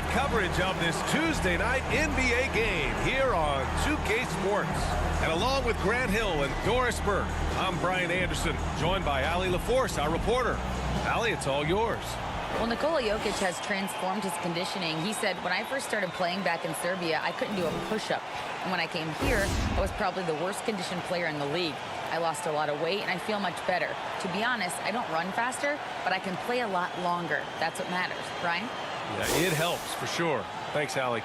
live coverage of this Tuesday night NBA game here on 2K Sports. And along with Grant Hill and Doris Burke, I'm Brian Anderson, joined by Ali LaForce, our reporter. Ali, it's all yours. Well, Nikola Jokic has transformed his conditioning. He said, when I first started playing back in Serbia, I couldn't do a push-up. And when I came here, I was probably the worst conditioned player in the league. I lost a lot of weight, and I feel much better. To be honest, I don't run faster, but I can play a lot longer. That's what matters. Brian? Yeah, it helps for sure. Thanks, Ali.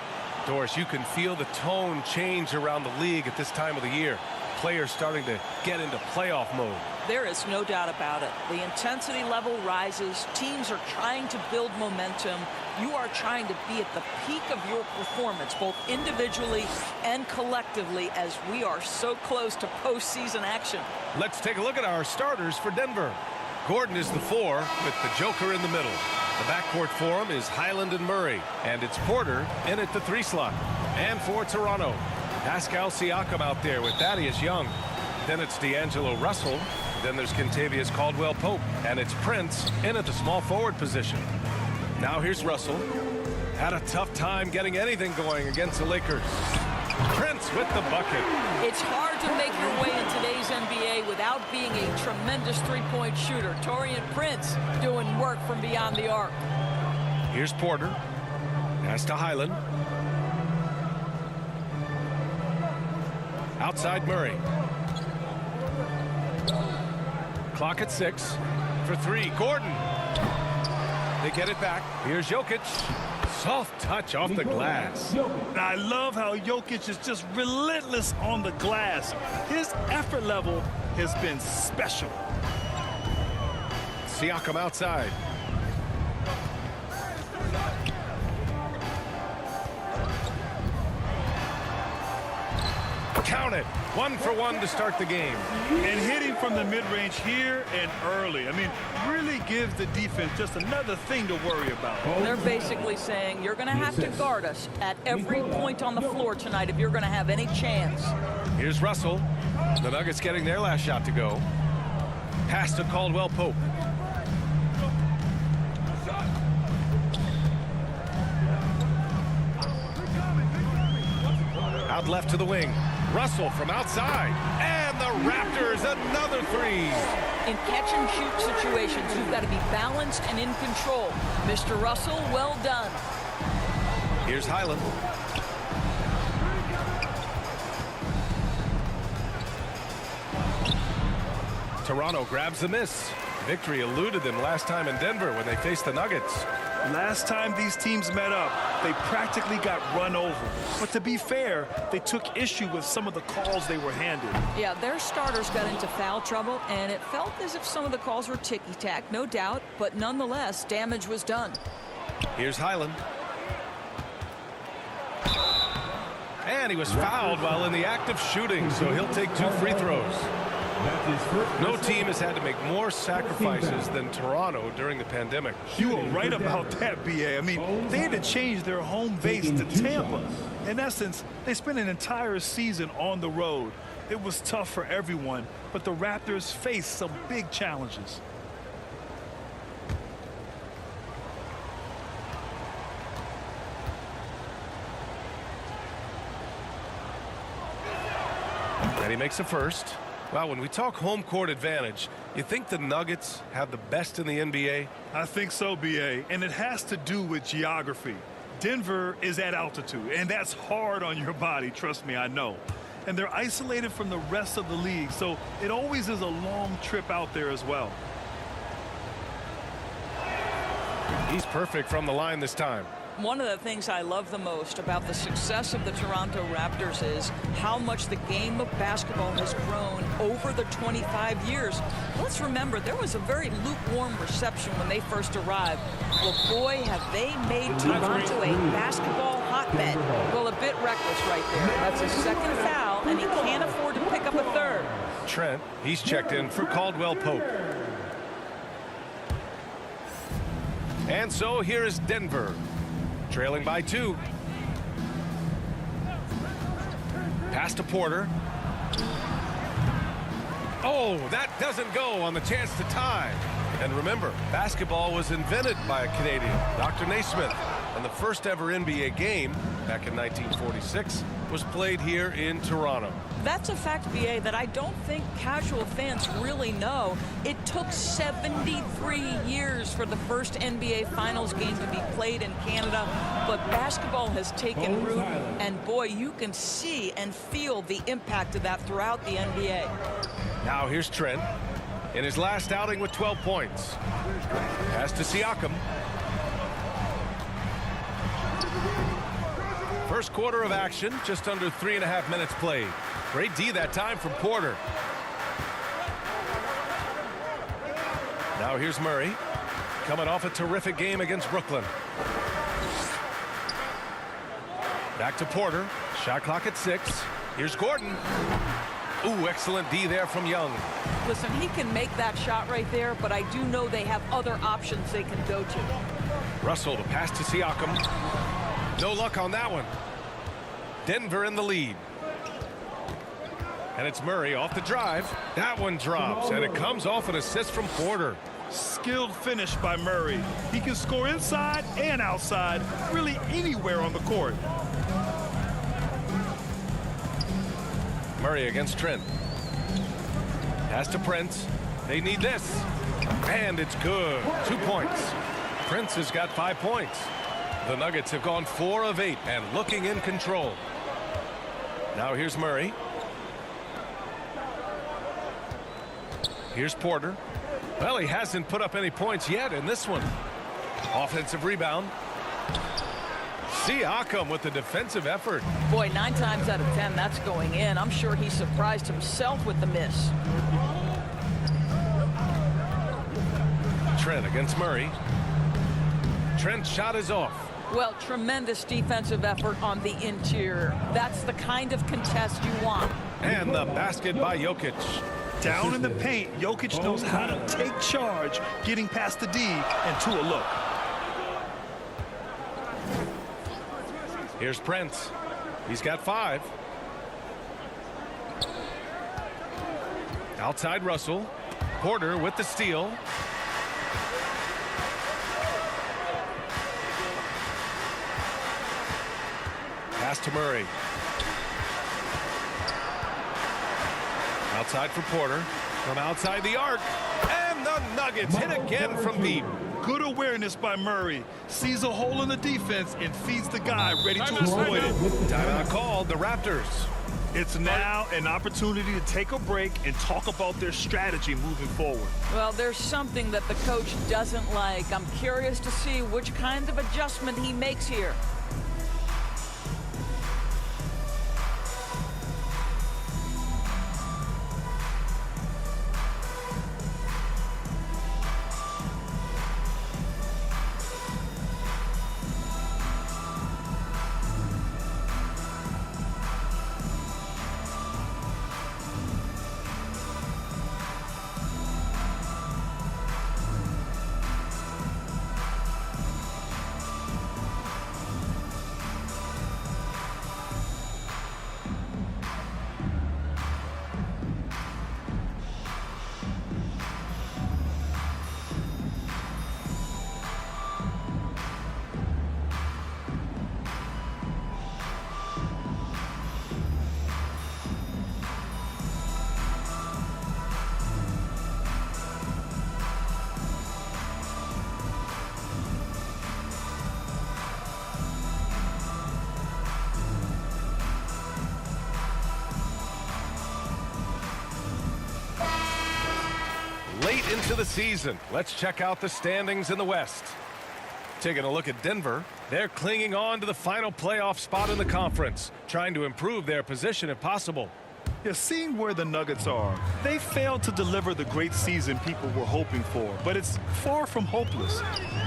Doris, you can feel the tone change around the league at this time of the year. Players starting to get into playoff mode. There is no doubt about it. The intensity level rises. Teams are trying to build momentum. You are trying to be at the peak of your performance, both individually and collectively, as we are so close to postseason action. Let's take a look at our starters for Denver. Gordon is the 4 with the Joker in the middle. The backcourt for him is Highland and Murray, and it's Porter in at the 3 slot. And for Toronto, Pascal Siakam out there with Thaddeus Young. Then it's D'Angelo Russell. Then there's Kentavious Caldwell-Pope, and it's Prince in at the small forward position. Now here's Russell. Had a tough time getting anything going against the Lakers. Prince with the bucket. It's hard to make your way in today's NBA without being a tremendous three-point shooter. Taurean Prince doing work from beyond the arc. Here's Porter. Pass to Highland. Outside Murray. Clock at 6. For 3, Gordon. They get it back. Here's Jokic. Soft touch off the glass. I love how Jokic is just relentless on the glass. His effort level has been special. Siakam outside. Count it. 1 for 1 to start the game. And hitting from the mid-range here and early. I mean, really gives the defense just another thing to worry about. They're basically saying you're going to have to guard us at every point on the floor tonight if you're going to have any chance. Here's Russell. The Nuggets getting their last shot to go. Pass to Caldwell-Pope. Out left to the wing. Russell from outside. And the Raptors, another 3. In catch-and-shoot situations, you've got to be balanced and in control. Mr. Russell, well done. Here's Highland. Toronto grabs the miss. Victory eluded them last time in Denver when they faced the Nuggets. Last time these teams met up, they practically got run over. But to be fair, they took issue with some of the calls they were handed. Yeah, their starters got into foul trouble, and it felt as if some of the calls were ticky-tack, no doubt, but nonetheless, damage was done. Here's Highland. And he was fouled while in the act of shooting, so he'll take 2 free throws. No team has had to make more sacrifices than Toronto during the pandemic. You are right about that, B.A. I mean, they had to change their home base to Tampa. In essence, they spent an entire season on the road. It was tough for everyone, but the Raptors faced some big challenges. And he makes a first. Well, when we talk home court advantage, you think the Nuggets have the best in the NBA? I think so, B.A., and it has to do with geography. Denver is at altitude, and that's hard on your body, trust me, I know. And they're isolated from the rest of the league, so it always is a long trip out there as well. He's perfect from the line this time. One of the things I love the most about the success of the Toronto Raptors is how much the game of basketball has grown over the 25 years. Let's remember, there was a very lukewarm reception when they first arrived. Well, boy, have they made Toronto a basketball hotbed. Well, a bit reckless right there. That's a second foul, and he can't afford to pick up a third. Trent, he's checked in for Caldwell-Pope. And so here is Denver, trailing by 2. Pass to Porter. Oh, that doesn't go on the chance to tie. And remember, basketball was invented by a Canadian, Dr. Naismith. And the first ever NBA game back in 1946 was played here in Toronto. That's a fact, BA, that I don't think casual fans really know. It took 73 years for the first NBA Finals game to be played in Canada, but basketball has taken root, and boy, you can see and feel the impact of that throughout the NBA. Now here's Trent in his last outing with 12 points. Pass to Siakam. First quarter of action, just under 3.5 minutes played. Great D that time from Porter. Now here's Murray, coming off a terrific game against Brooklyn. Back to Porter. Shot clock at 6. Here's Gordon. Ooh, excellent D there from Young. Listen, he can make that shot right there, but I do know they have other options they can go to. Russell to pass to Siakam. No luck on that one. Denver in the lead. And it's Murray off the drive. That one drops, and it comes off an assist from Porter. Skilled finish by Murray. He can score inside and outside, really anywhere on the court. Murray against Trent. Pass to Prince. They need this. And it's good. 2 points. Prince has got 5 points. The Nuggets have gone 4 of 8 and looking in control. Now here's Murray. Here's Porter. Well, he hasn't put up any points yet in this one. Offensive rebound. Siakam with the defensive effort. Boy, 9 times out of 10, that's going in. I'm sure he surprised himself with the miss. Trent against Murray. Trent's shot is off. Well, tremendous defensive effort on the interior. That's the kind of contest you want. And the basket by Jokic. Down in the paint, Jokic knows how to take charge, getting past the D and to a look. Here's Prince. He's got 5. Outside Russell. Porter with the steal. Pass to Murray. Outside for Porter. From outside the arc. And the Nuggets hit again from deep. Good awareness by Murray. Sees a hole in the defense and feeds the guy ready to exploit it. Timeout called, the Raptors. It's now an opportunity to take a break and talk about their strategy moving forward. Well, there's something that the coach doesn't like. I'm curious to see which kind of adjustment he makes here. Late into the season, let's check out the standings in the West. Taking a look at Denver, they're clinging on to the final playoff spot in the conference, trying to improve their position if possible. Yeah, seeing where the Nuggets are, they failed to deliver the great season people were hoping for, but it's far from hopeless.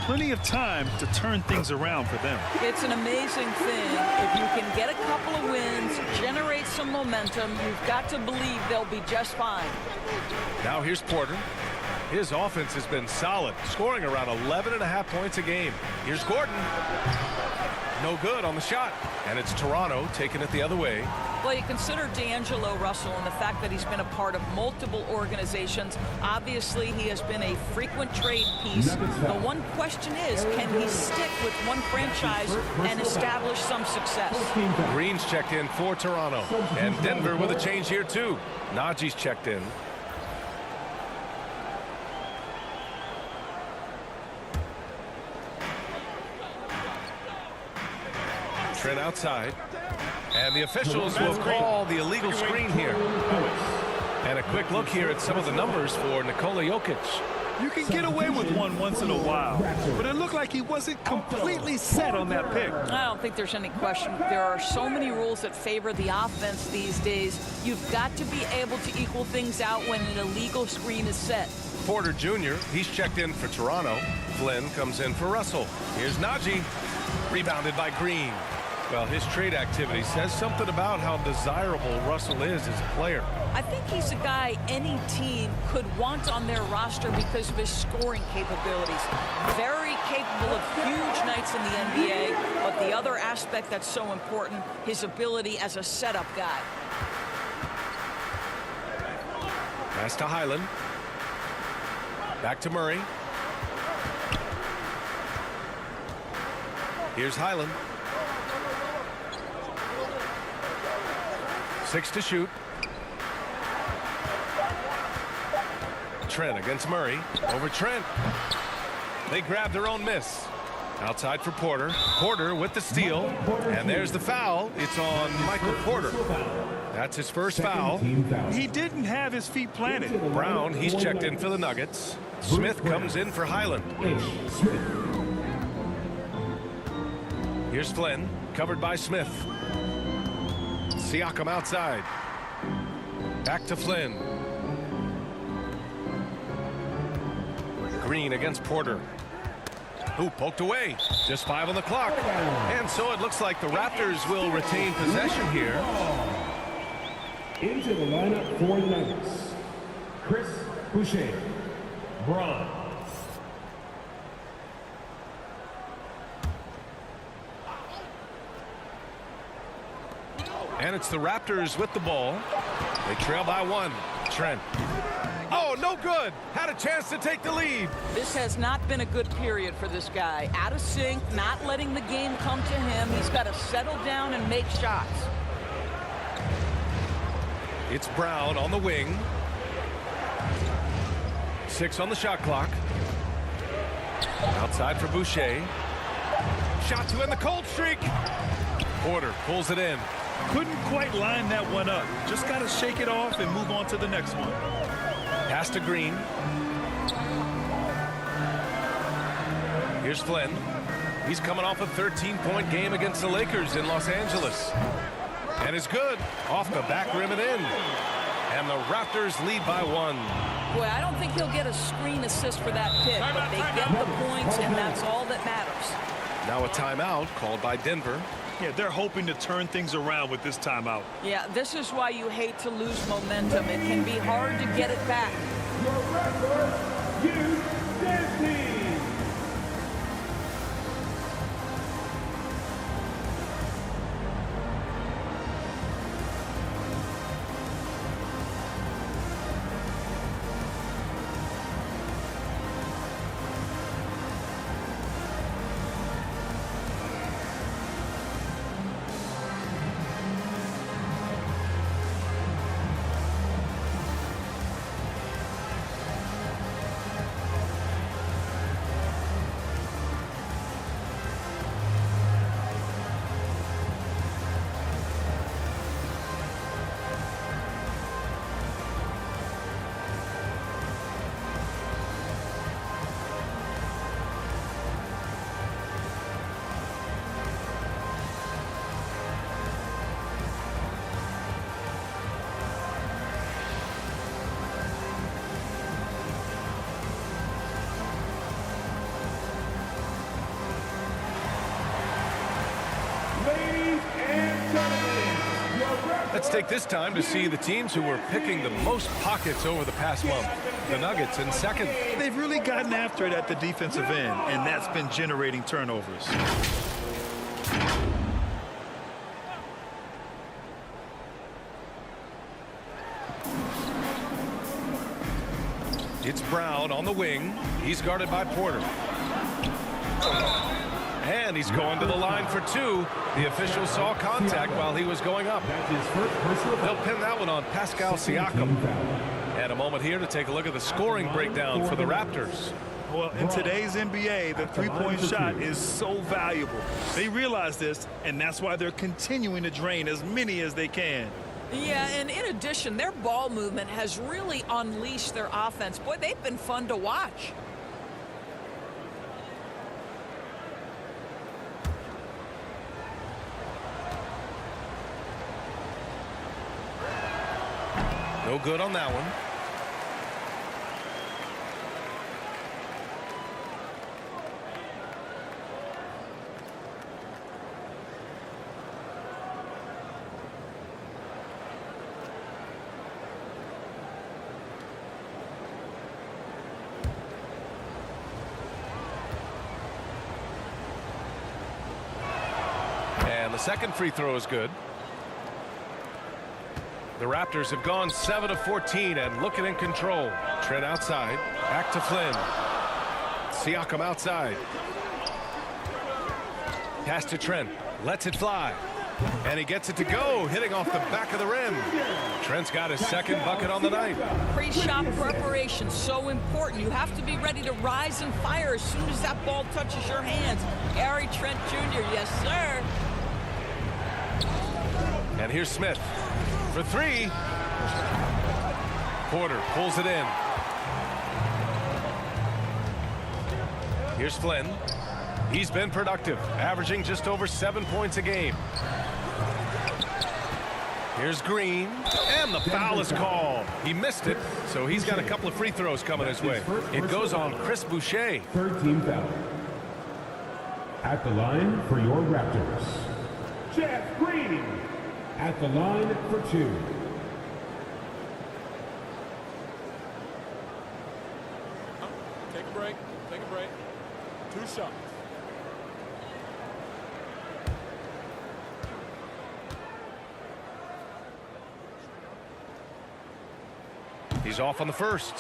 Plenty of time to turn things around for them. It's an amazing thing. If you can get a couple of wins, generate some momentum, you've got to believe they'll be just fine. Now here's Porter. His offense has been solid, scoring around 11.5 points a game. Here's Gordon. No good on the shot. And it's Toronto taking it the other way. Well, you consider D'Angelo Russell and the fact that he's been a part of multiple organizations. Obviously, he has been a frequent trade piece. The one question is, can he stick with one franchise and establish some success? Green's checked in for Toronto. And Denver with a change here, too. Najee's checked in. Trent outside. And the officials will call the illegal screen here. And a quick look here at some of the numbers for Nikola Jokic. You can get away with one once in a while, but it looked like he wasn't completely set on that pick. I don't think there's any question. There are so many rules that favor the offense these days. You've got to be able to equal things out when an illegal screen is set. Porter Jr., he's checked in for Toronto. Flynn comes in for Russell. Here's Najee. Rebounded by Green. Well, his trade activity says something about how desirable Russell is as a player. I think he's a guy any team could want on their roster because of his scoring capabilities. Very capable of huge nights in the NBA, but the other aspect that's so important, his ability as a setup guy. Pass to Highland. Back to Murray. Here's Highland. 6 to shoot. Trent against Murray. Over Trent. They grab their own miss. Outside for Porter. Porter with the steal. And there's the foul. It's on Michael Porter. That's his first foul. He didn't have his feet planted. Brown, he's checked in for the Nuggets. Smith comes in for Highland. Here's Flynn, covered by Smith. Siakam outside. Back to Flynn. Green against Porter. Who poked away. Just 5 on the clock. And so it looks like the Raptors will retain possession here. Into the lineup for the Nuggets, Chris Boucher, Braun. And it's the Raptors with the ball. They trail by 1. Trent. Oh, no good. Had a chance to take the lead. This has not been a good period for this guy. Out of sync, not letting the game come to him. He's got to settle down and make shots. It's Brown on the wing. 6 on the shot clock. Outside for Boucher. Shot to end the cold streak. Porter pulls it in. Couldn't quite line that one up. Just got to shake it off and move on to the next one. Pass to Green. Here's Flynn. He's coming off a 13-point game against the Lakers in Los Angeles. And it's good. Off the back rim and in. And the Raptors lead by 1. Boy, I don't think he'll get a screen assist for that pick, but they get the points, and that's all that matters. Now a timeout called by Denver. Yeah, they're hoping to turn things around with this timeout. Yeah, this is why you hate to lose momentum. It can be hard to get it back. Your Raptors, you Disney. Let's take this time to see the teams who were picking the most pockets over the past month. The Nuggets in second. They've really gotten after it at the defensive end, and that's been generating turnovers. It's Brown on the wing. He's guarded by Porter. And he's going to the line for two. The official saw contact while he was going up. That's his first personal They'll foul. pin that one on Pascal Siakam. And a moment here to take a look at the scoring breakdown for the Raptors. Well, in today's NBA, the three-point shot is so valuable. They realize this, and that's why they're continuing to drain as many as they can. Yeah, and in addition, their ball movement has really unleashed their offense. Boy, they've been fun to watch. No good on that one. And the second free throw is good. The Raptors have gone 7 of 14 and looking in control. Trent outside. Back to Flynn. Siakam outside. Pass to Trent. Lets it fly. And he gets it to go, hitting off the back of the rim. Trent's got his second bucket on the night. Pre-shot preparation, so important. You have to be ready to rise and fire as soon as that ball touches your hands. Gary Trent Jr., yes, sir. And here's Smith for three. Porter pulls it in. Here's Flynn. He's been productive, averaging just over 7 points a game. Here's Green, and the foul is called. He missed it, so he's got a couple of free throws coming his way. It goes on Chris Boucher. Third team foul. At the line for your Raptors, Jeff Green. At the line for two. Take a break. Take a break. 2 shots. He's off on the first.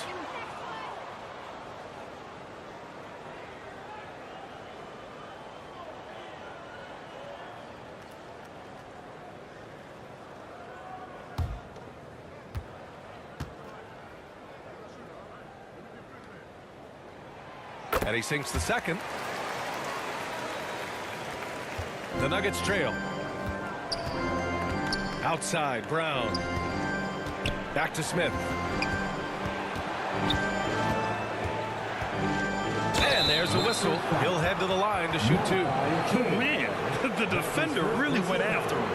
And he sinks the second. The Nuggets trail. Outside, Brown. Back to Smith. And there's a whistle. He'll head to the line to shoot two. Man, the defender really went after him.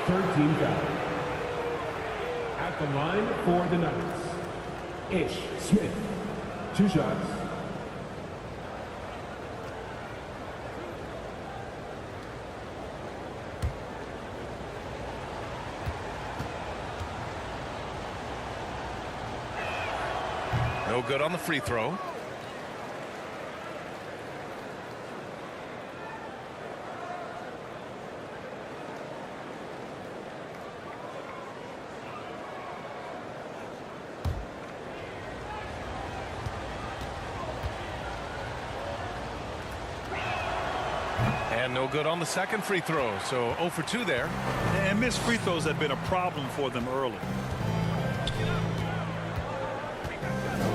Third team foul. At the line for the Nuggets, Ish Smith. 2 shots. No good on the free throw. And no good on the second free throw, so 0 for 2 there. And missed free throws had been a problem for them early.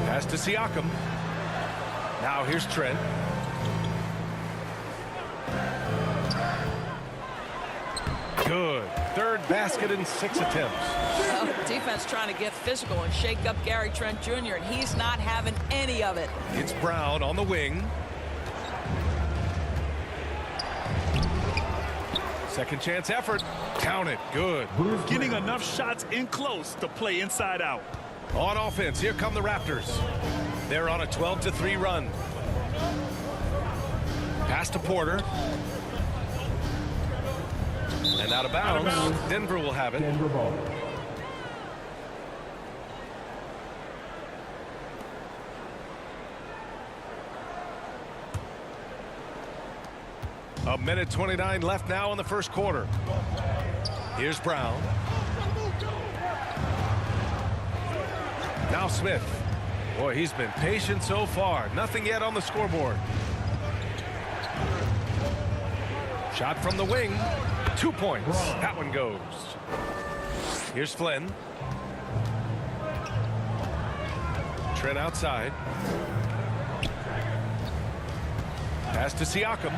Pass to Siakam. Now here's Trent. Good. Third basket in 6 attempts. Well, defense trying to get physical and shake up Gary Trent Jr., and he's not having any of it. It's Brown on the wing. Second chance effort. Count it. Good. Getting enough shots in close to play inside out. On offense, here come the Raptors. They're on a 12-3 run. Pass to Porter. And out of bounds. Denver will have it. Denver ball. A minute 29 left now in the first quarter. Here's Brown. Now Smith. Boy, he's been patient so far. Nothing yet on the scoreboard. Shot from the wing. 2 points. That one goes. Here's Flynn. Trent outside. Pass to Siakam.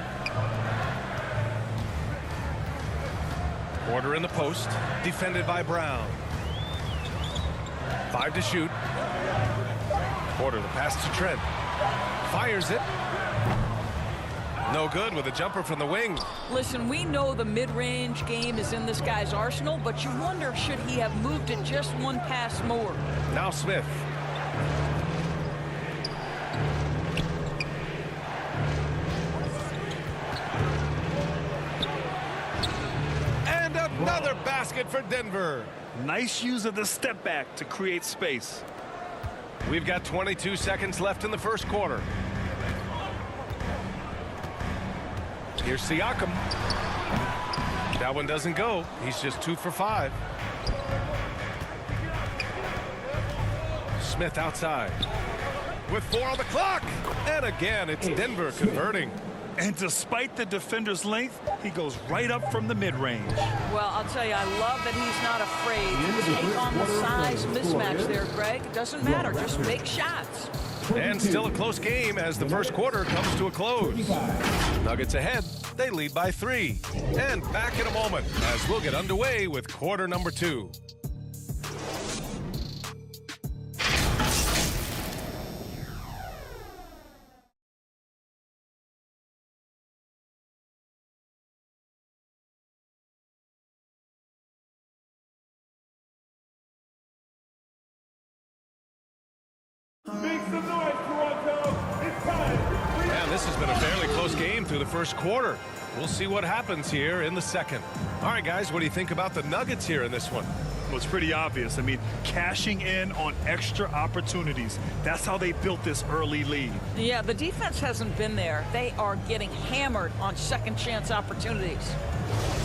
Porter in the post. Defended by Brown. 5 to shoot. Porter, the pass to Trent. Fires it. No good with a jumper from the wing. Listen, we know the mid-range game is in this guy's arsenal, but you wonder, should he have moved it just one pass more? Now Smith. And another basket for Denver. Nice use of the step back to create space. We've got 22 seconds left in the first quarter. Here's Siakam. That one doesn't go. He's just 2 for 5. Smith outside. With 4 on the clock. And again, it's Denver converting. And despite the defender's length, he goes right up from the mid-range. Well, I'll tell you, I love that he's not afraid to take on the size mismatch there, Greg. It doesn't matter. Just make shots. And still a close game as the first quarter comes to a close. Nuggets ahead. They lead by 3. And back in a moment as we'll get underway with quarter number 2. Make some noise, Toronto. It's time. And this has been a fairly close game through the first quarter. We'll see what happens here in the second. All right, guys, what do you think about the Nuggets here in this one? Well, it's pretty obvious. I mean, cashing in on extra opportunities. That's how they built this early lead. Yeah, the defense hasn't been there. They are getting hammered on second chance opportunities.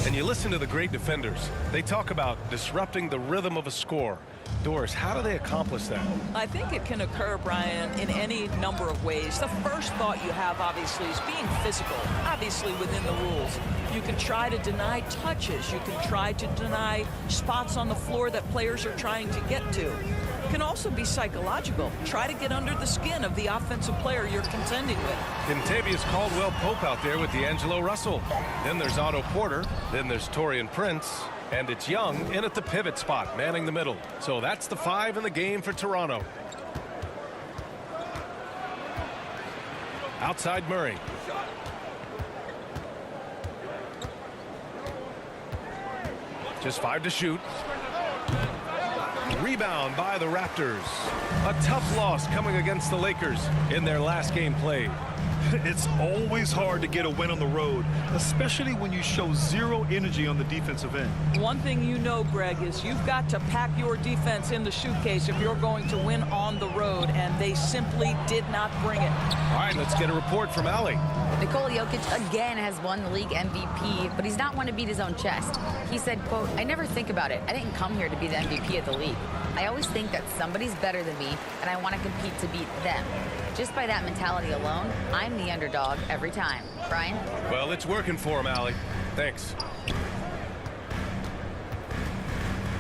And you listen to the great defenders. They talk about disrupting the rhythm of a score. Doris, how do they accomplish that? I think it can occur, Brian, in any number of ways. The first thought you have, obviously, is being physical, obviously within the rules. You can try to deny touches. You can try to deny spots on the floor that players are trying to get to. It can also be psychological. Try to get under the skin of the offensive player you're contending with. Contavious Caldwell-Pope out there with D'Angelo Russell. Then there's Otto Porter. Then there's Taurean Prince. And it's Young in at the pivot spot, manning the middle. So that's the 5 in the game for Toronto. Outside Murray. Just 5 to shoot. Rebound by the Raptors. A tough loss coming against the Lakers in their last game played. It's always hard to get a win on the road, especially when you show zero energy on the defensive end. One thing you know, Greg, is you've got to pack your defense in the suitcase if you're going to win on the road, and they simply did not bring it. All right, let's get a report from Allie. Nikola Jokic again has won the league MVP, but he's not one to beat his own chest. He said, quote, "I never think about it. I didn't come here to be the MVP of the league. I always think that somebody's better than me, and I want to compete to beat them. Just by that mentality alone, I'm the underdog every time." Brian? Well, it's working for him, Allie. Thanks.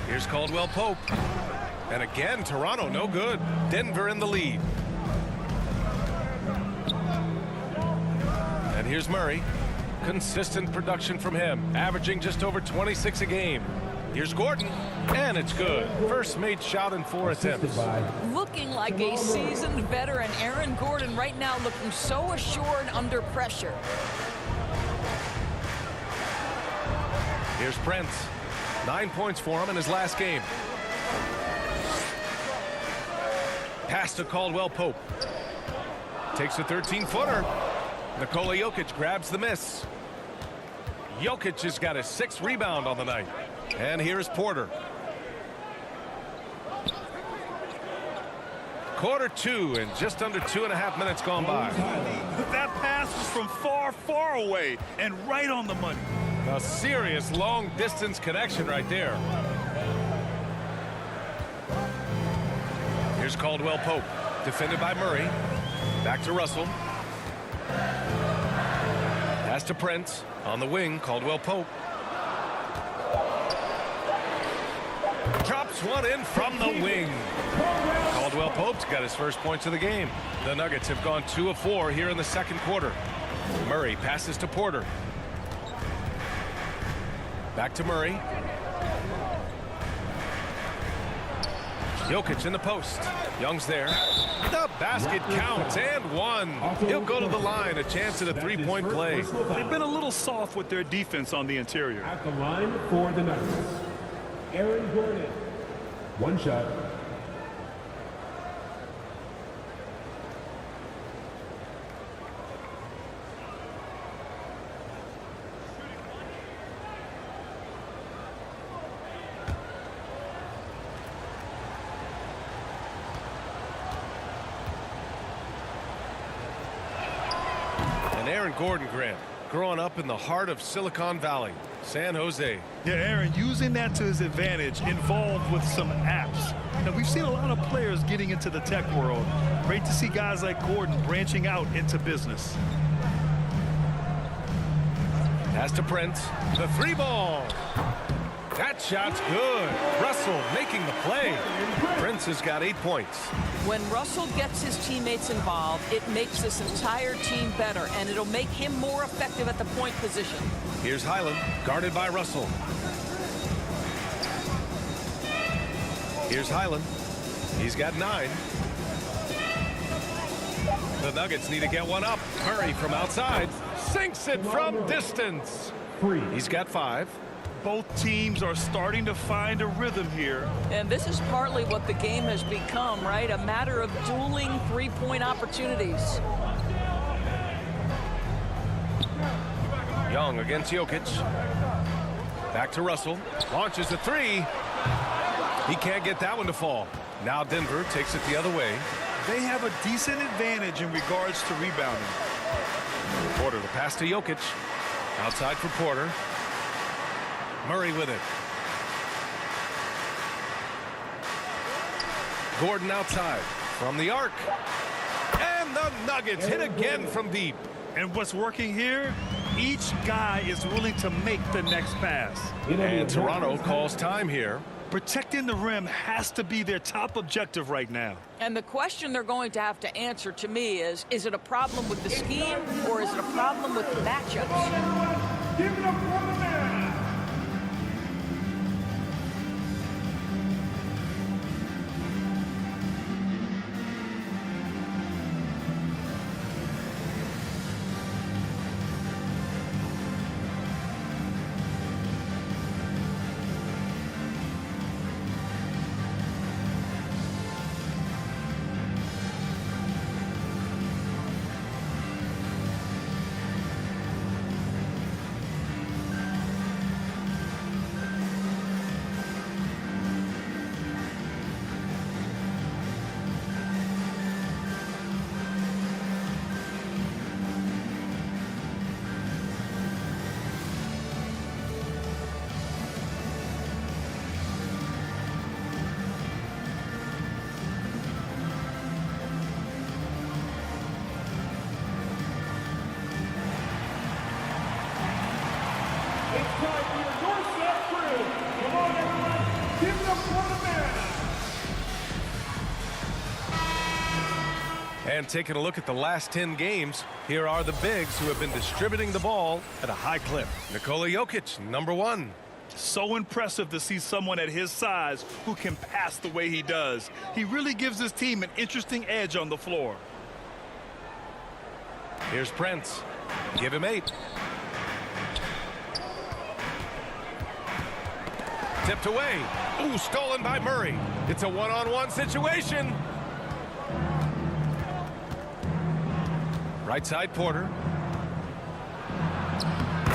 Here's Caldwell-Pope. And again, Toronto no good. Denver in the lead. And here's Murray. Consistent production from him, averaging just over 26 a game. Here's Gordon, and it's good. First made shot in 4 attempts. Looking like a seasoned veteran, Aaron Gordon right now looking so assured under pressure. Here's Prince. 9 points for him in his last game. Pass to Caldwell-Pope. Takes a 13-footer. Nikola Jokic grabs the miss. Jokic has got his 6th rebound on the night. And here's Porter. Quarter 2 and just under 2.5 minutes gone by. That pass was from far, far away and right on the money. A serious long-distance connection right there. Here's Caldwell-Pope. defended by Murray. Back to Russell. Pass to Prince. On the wing, Caldwell-Pope. Drops one in from the wing. Caldwell-Pope's got his first points of the game. The Nuggets have gone 2 of 4 here in the second quarter. Murray passes to Porter. Back to Murray. Jokic in the post. Young's there. The basket counts and one. He'll go to the line. A chance at a three-point play. They've been a little soft with their defense on the interior. At the line for the Nuggets, Aaron Gordon. One shot. Aaron Gordon, Grant, growing up in the heart of Silicon Valley, San Jose. Yeah, Aaron, using that to his advantage, involved with some apps. Now, we've seen a lot of players getting into the tech world. Great to see guys like Gordon branching out into business. Pass to Prince. The three ball. That shot's good. Russell making the play. Prince has got 8 points. When Russell gets his teammates involved, it makes this entire team better, and it'll make him more effective at the point position. Here's Highland, guarded by Russell. Here's Highland. He's got 9. The Nuggets need to get one up. Murray from outside. Sinks it from distance. He's got 5. Both teams are starting to find a rhythm here. And this is partly what the game has become, right? A matter of dueling three-point opportunities. Young against Jokic. Back to Russell. Launches the 3. He can't get that one to fall. Now Denver takes it the other way. They have a decent advantage in regards to rebounding. Porter, the pass to Jokic. Outside for Porter. Murray with it. Gordon outside from the arc. And the Nuggets hit again from deep. And what's working here? Each guy is willing to make the next pass. And Toronto calls time here. Protecting the rim has to be their top objective right now. And the question they're going to have to answer to me is it a problem with the scheme or is it a problem with the matchups? Give it up for the man. And taking a look at the last 10 games, here are the bigs who have been distributing the ball at a high clip. Nikola Jokic, number 1. So impressive to see someone at his size who can pass the way he does. He really gives his team an interesting edge on the floor. Here's Prince. Give him 8. Tipped away. Ooh, stolen by Murray. It's a one-on-one situation. Right side, Porter.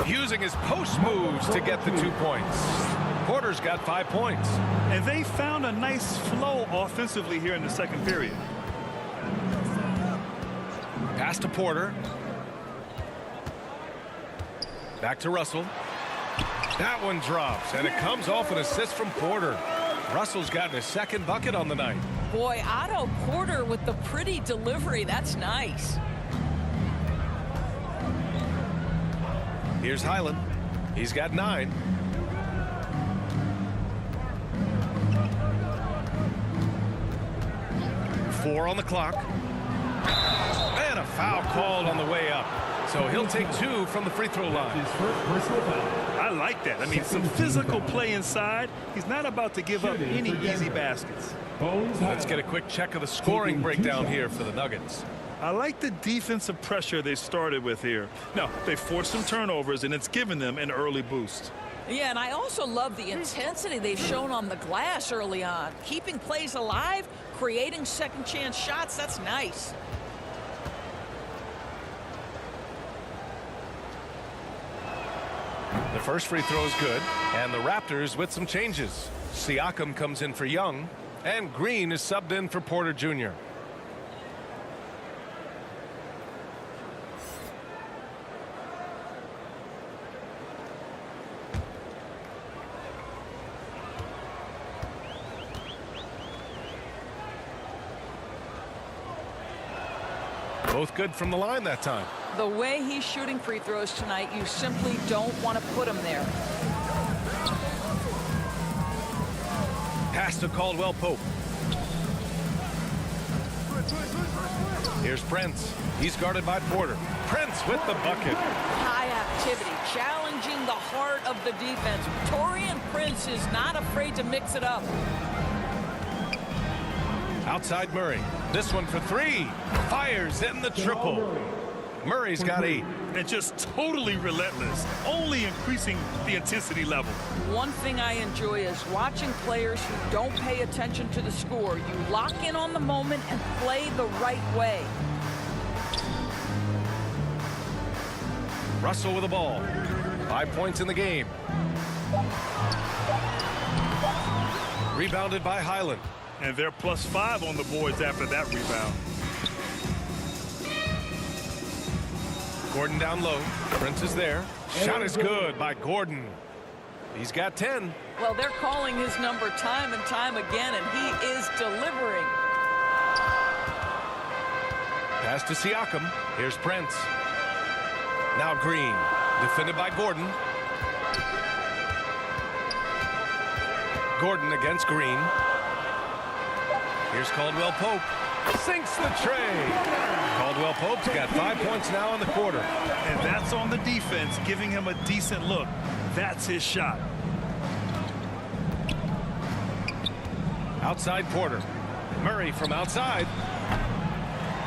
Using his post moves to get the 2 points. Porter's got 5 points. And they found a nice flow offensively here in the second period. Pass to Porter. Back to Russell. That one drops, and it comes off an assist from Porter. Russell's gotten his second bucket on the night. Boy, Otto Porter with the pretty delivery. That's nice. Here's Highland. He's got 9. Four on the clock. And a foul called on the way up. So he'll take 2 from the free throw line. His first personal foul. I like that. I mean, some physical play inside. He's not about to give up any easy baskets. Let's get a quick check of the scoring breakdown here for the Nuggets. I like the defensive pressure they started with here. Now, they forced some turnovers, and it's given them an early boost. Yeah, and I also love the intensity they've shown on the glass early on. Keeping plays alive, creating second chance shots, that's nice. The first free throw is good, and the Raptors with some changes. Siakam comes in for Young, and Green is subbed in for Porter Jr. Both good from the line that time. The way he's shooting free throws tonight, you simply don't want to put him there. Pass to Caldwell-Pope. Here's Prince. He's guarded by Porter. Prince with the bucket. High activity, challenging the heart of the defense. Taurean Prince is not afraid to mix it up. Outside Murray. This one for 3. Fires in the triple. Murray's got 8. And just totally relentless, only increasing the intensity level. One thing I enjoy is watching players who don't pay attention to the score. You lock in on the moment and play the right way. Russell with the ball. 5 points in the game. Rebounded by Highland. And they're +5 on the boards after that rebound. Gordon down low. Prince is there. Shot is good by Gordon. He's got 10. Well, they're calling his number time and time again, and he is delivering. Pass to Siakam. Here's Prince. Now Green. Defended by Gordon. Gordon against Green. Here's Caldwell-Pope. Sinks the tray. Caldwell-Pope's got 5 points now in the quarter. And that's on the defense, giving him a decent look. That's his shot. Outside Porter. Murray from outside.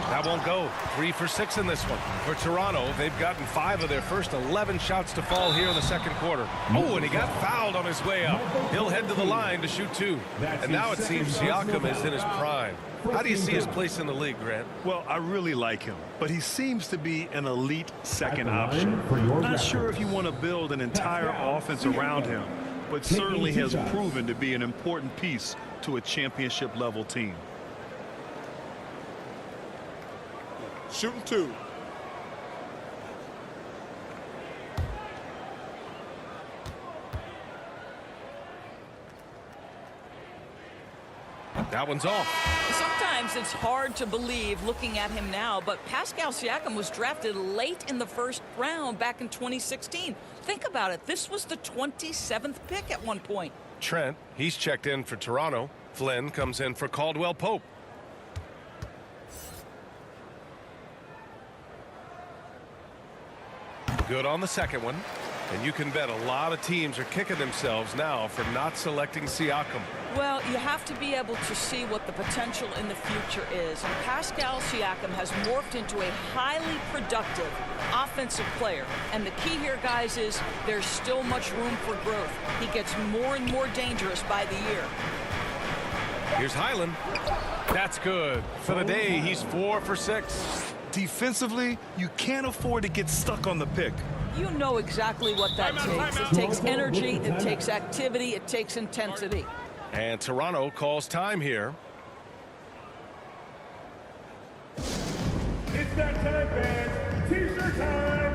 That won't go. 3 for 6 in this one. For Toronto, they've gotten 5 of their first 11 shots to fall here in the second quarter. Oh, and he got fouled on his way up. He'll head to the line to shoot 2. And now it seems Siakam is in his prime. How do you see his place in the league, Grant? Well, I really like him, but he seems to be an elite second option. Not sure if you want to build an entire offense around him, but certainly has proven to be an important piece to a championship level team. Shooting 2. That one's off. Sometimes it's hard to believe looking at him now, but Pascal Siakam was drafted late in the first round back in 2016. Think about it. This was the 27th pick at one point. Trent, he's checked in for Toronto. Flynn comes in for Caldwell-Pope. Good on the second one. And you can bet a lot of teams are kicking themselves now for not selecting Siakam. Well, you have to be able to see what the potential in the future is. And Pascal Siakam has morphed into a highly productive offensive player. And the key here, guys, is there's still much room for growth. He gets more and more dangerous by the year. Here's Highland. That's good. For the day, he's 4 for 6. Defensively, you can't afford to get stuck on the pick. You know exactly what that takes. It takes energy, it takes activity, it takes intensity. And Toronto calls time here. It's that time, fans. T-shirt time.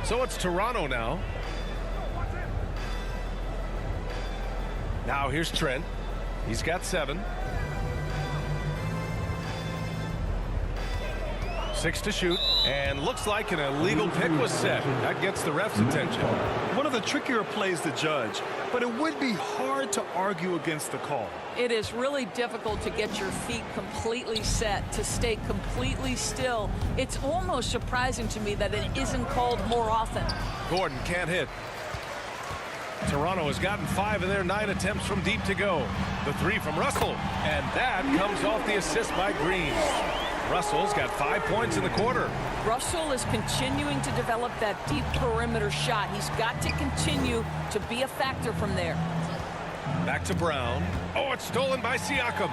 So it's Toronto now. Now here's Trent. He's got 7. 6 to shoot, and looks like an illegal pick was set. That gets the ref's attention. One of the trickier plays to judge, but it would be hard to argue against the call. It is really difficult to get your feet completely set, to stay completely still. It's almost surprising to me that it isn't called more often. Gordon can't hit. Toronto has gotten 5 of their 9 attempts from deep to go. The 3 from Russell, and that comes off the assist by Green. Russell's got 5 points in the quarter. Russell is continuing to develop that deep perimeter shot. He's got to continue to be a factor from there. Back to Brown. Oh, it's stolen by Siakam.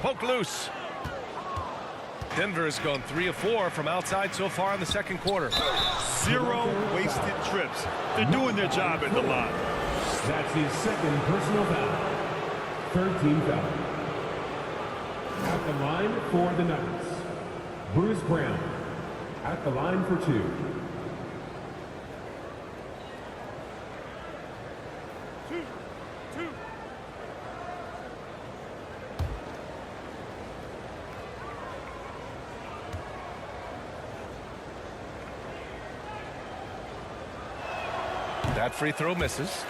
Poke loose. Denver has gone 3 of 4 from outside so far in the second quarter. 0 wasted trips. They're doing their job at the line. That's his second personal foul. 13 foul. At the line for the Nuggets, Bruce Brown. At the line for 2. That free throw misses.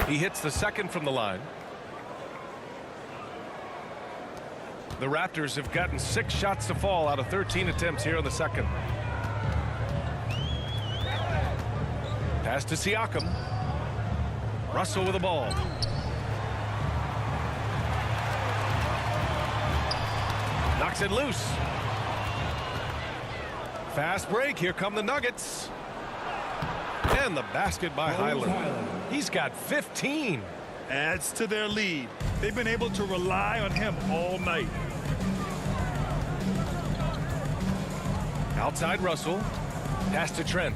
He hits the second from the line. The Raptors have gotten 6 shots to fall out of 13 attempts here in the second. Pass to Siakam. Russell with the ball. Knocks it loose. Fast break. Here come the Nuggets. And the basket by Highland. He's got 15. Adds to their lead. They've been able to rely on him all night. Outside Russell. Pass to Trent.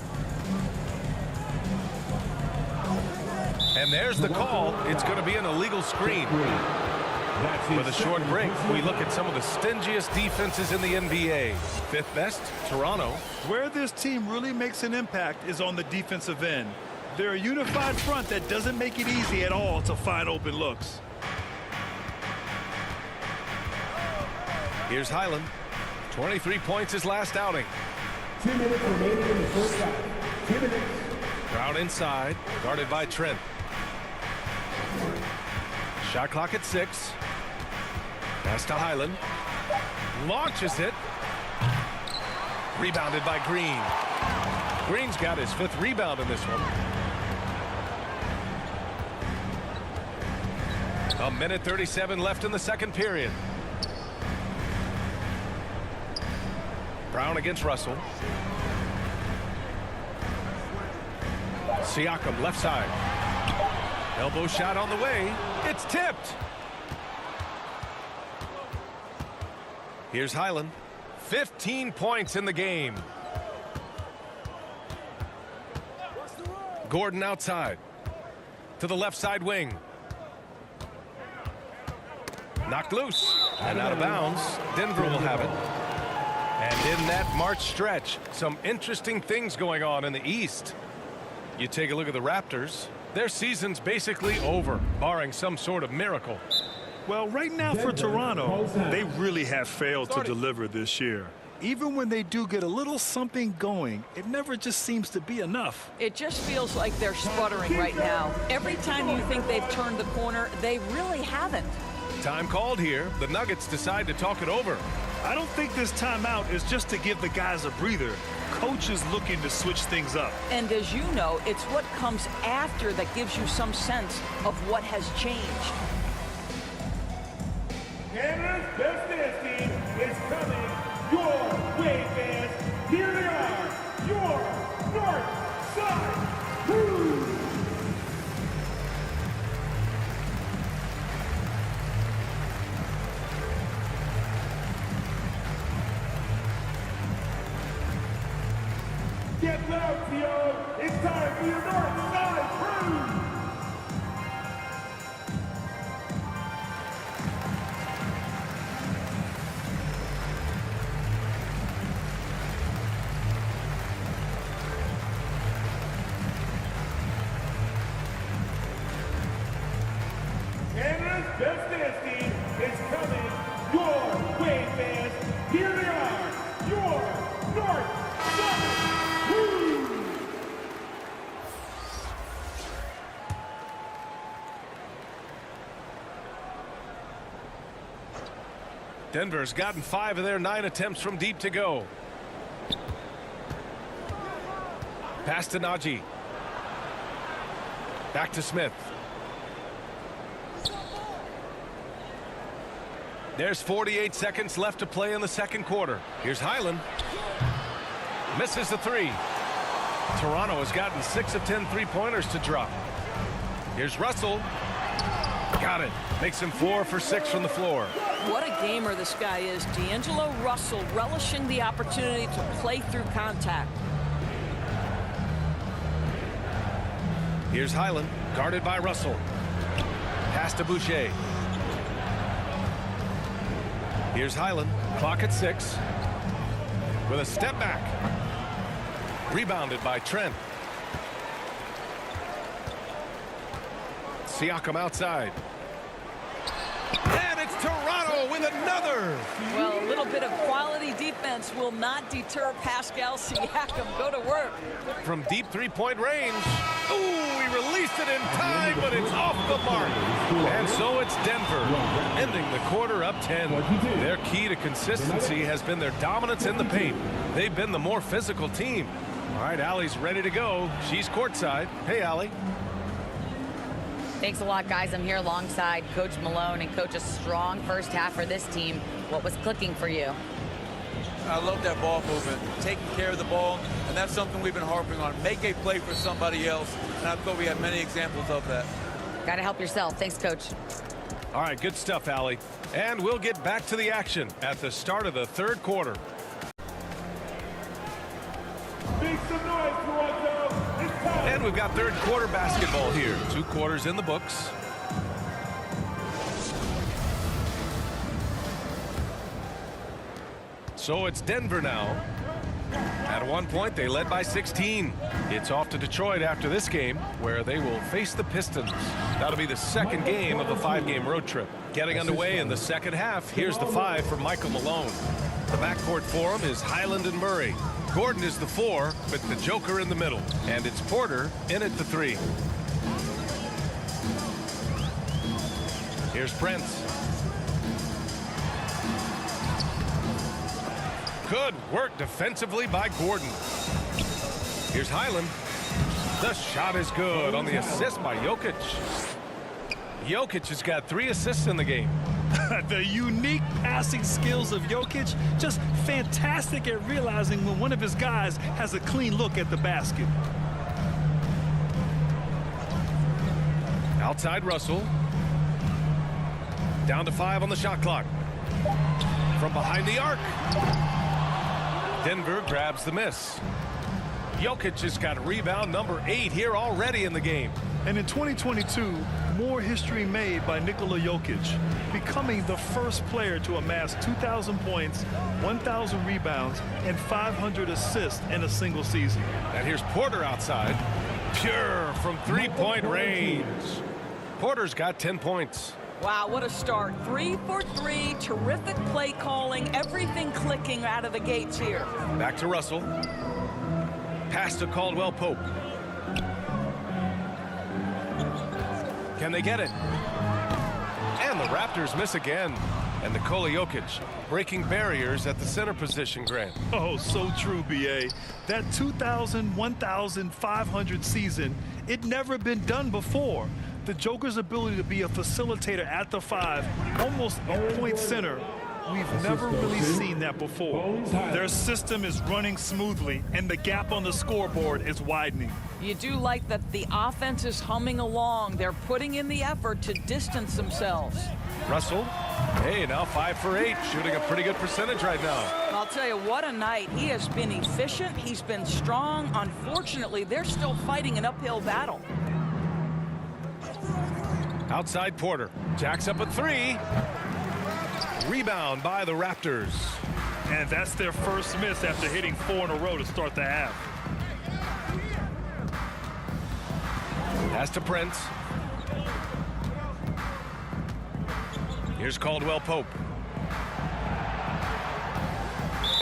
And there's the call. It's going to be an illegal screen. With a short break, we look at some of the stingiest defenses in the NBA. 5th best, Toronto. Where this team really makes an impact is on the defensive end. They're a unified front that doesn't make it easy at all to find open looks. Here's Highland. 23 points his last outing. 2 minutes remaining in the first half. 2 minutes. Brown inside, guarded by Trent. Shot clock at 6. Pass to Highland. Launches it. Rebounded by Green. Green's got his 5th rebound in this one. 1:37 left in the second period. Brown against Russell. Siakam left side. Elbow shot on the way. It's tipped. Here's Highland. 15 points in the game. Gordon outside. To the left side wing. Knocked loose. And out of bounds. Denver will have it. And in that March stretch, some interesting things going on in the East. You take a look at the Raptors. Their season's basically over, barring some sort of miracle. Well, right now for Toronto, they really have failed to deliver this year. Even when they do get a little something going, it never just seems to be enough. It just feels like they're sputtering right now. Every time you think they've turned the corner, they really haven't. Time called here. The Nuggets decide to talk it over. I don't think this timeout is just to give the guys a breather. Coach is looking to switch things up. And as you know, it's what comes after that gives you some sense of what has changed. Canada's best dance team is coming your way, fans. Get loud, Theo. It's time for your North Side Crew. Canada's best dance team is coming your way, fans. Here they are, your North Side Crew. Denver's gotten 5 of their 9 attempts from deep to go. Pass to Najee. Back to Smith. There's 48 seconds left to play in the second quarter. Here's Highland. Misses the 3. Toronto has gotten 6 of 10 three-pointers to drop. Here's Russell. Got it. Makes him 4 for 6 from the floor. What a gamer this guy is. D'Angelo Russell relishing the opportunity to play through contact. Here's Highland, guarded by Russell. Pass to Boucher. Here's Highland, clock at 6. With a step back. Rebounded by Trent. Siakam outside. And it's Toronto with another. Well, a little bit of quality defense will not deter Pascal Siakam. Go to work. From deep three-point range. Ooh, he released it in time, but it's off the mark. And so it's Denver, ending the quarter up 10. Their key to consistency has been their dominance in the paint. They've been the more physical team. All right, Allie's ready to go. She's courtside. Hey, Allie. Thanks a lot, guys. I'm here alongside Coach Malone, and Coach, a strong first half for this team. What was clicking for you? I love that ball movement, taking care of the ball, and that's something we've been harping on. Make a play for somebody else, and I thought we had many examples of that. Got to help yourself. Thanks, Coach. All right, good stuff, Allie. And we'll get back to the action at the start of the third quarter. Make some noise, Toronto. It's time. And we've got third quarter basketball here. 2 quarters in the books. So it's Denver now. At one point, they led by 16. It's off to Detroit after this game, where they will face the Pistons. That'll be the second game of a 5-game road trip. Getting underway in the second half, here's the 5 for Michael Malone. The backcourt for him is Highland and Murray. Gordon is the 4, with the Joker in the middle. And it's Porter in at the 3. Here's Prince. Good work defensively by Gordon. Here's Highland. The shot is good on the assist by Jokic. Jokic has got 3 assists in the game. The unique passing skills of Jokic, just fantastic at realizing when one of his guys has a clean look at the basket. Outside Russell. Down to 5 on the shot clock. From behind the arc. Denver grabs the miss. Jokic has got rebound number 8 here already in the game. And in 2022, more history made by Nikola Jokic, becoming the first player to amass 2,000 points, 1,000 rebounds, and 500 assists in a single season. And here's Porter outside. Pure from 3-point range. Porter's got 10 points. Wow, what a start. 3 for 3, terrific play calling, everything clicking out of the gates here. Back to Russell. Pass to Caldwell-Pope. Can they get it? And the Raptors miss again. And Nikola Jokic breaking barriers at the center position, Grant. Oh, so true, B.A. That 2,000, 1,500 season, it never been done before. The Joker's ability to be a facilitator at the 5, almost a point center, we've never really seen that before. Their system is running smoothly, and the gap on the scoreboard is widening. You do like that the offense is humming along. They're putting in the effort to distance themselves. Russell, hey, now 5 for 8, shooting a pretty good percentage right now. I'll tell you, what a night. He has been efficient. He's been strong. Unfortunately, they're still fighting an uphill battle. Outside Porter. Jacks up a three. Rebound by the Raptors. And that's their first miss after hitting 4 in a row to start the half. Pass to Prince. Here's Caldwell-Pope.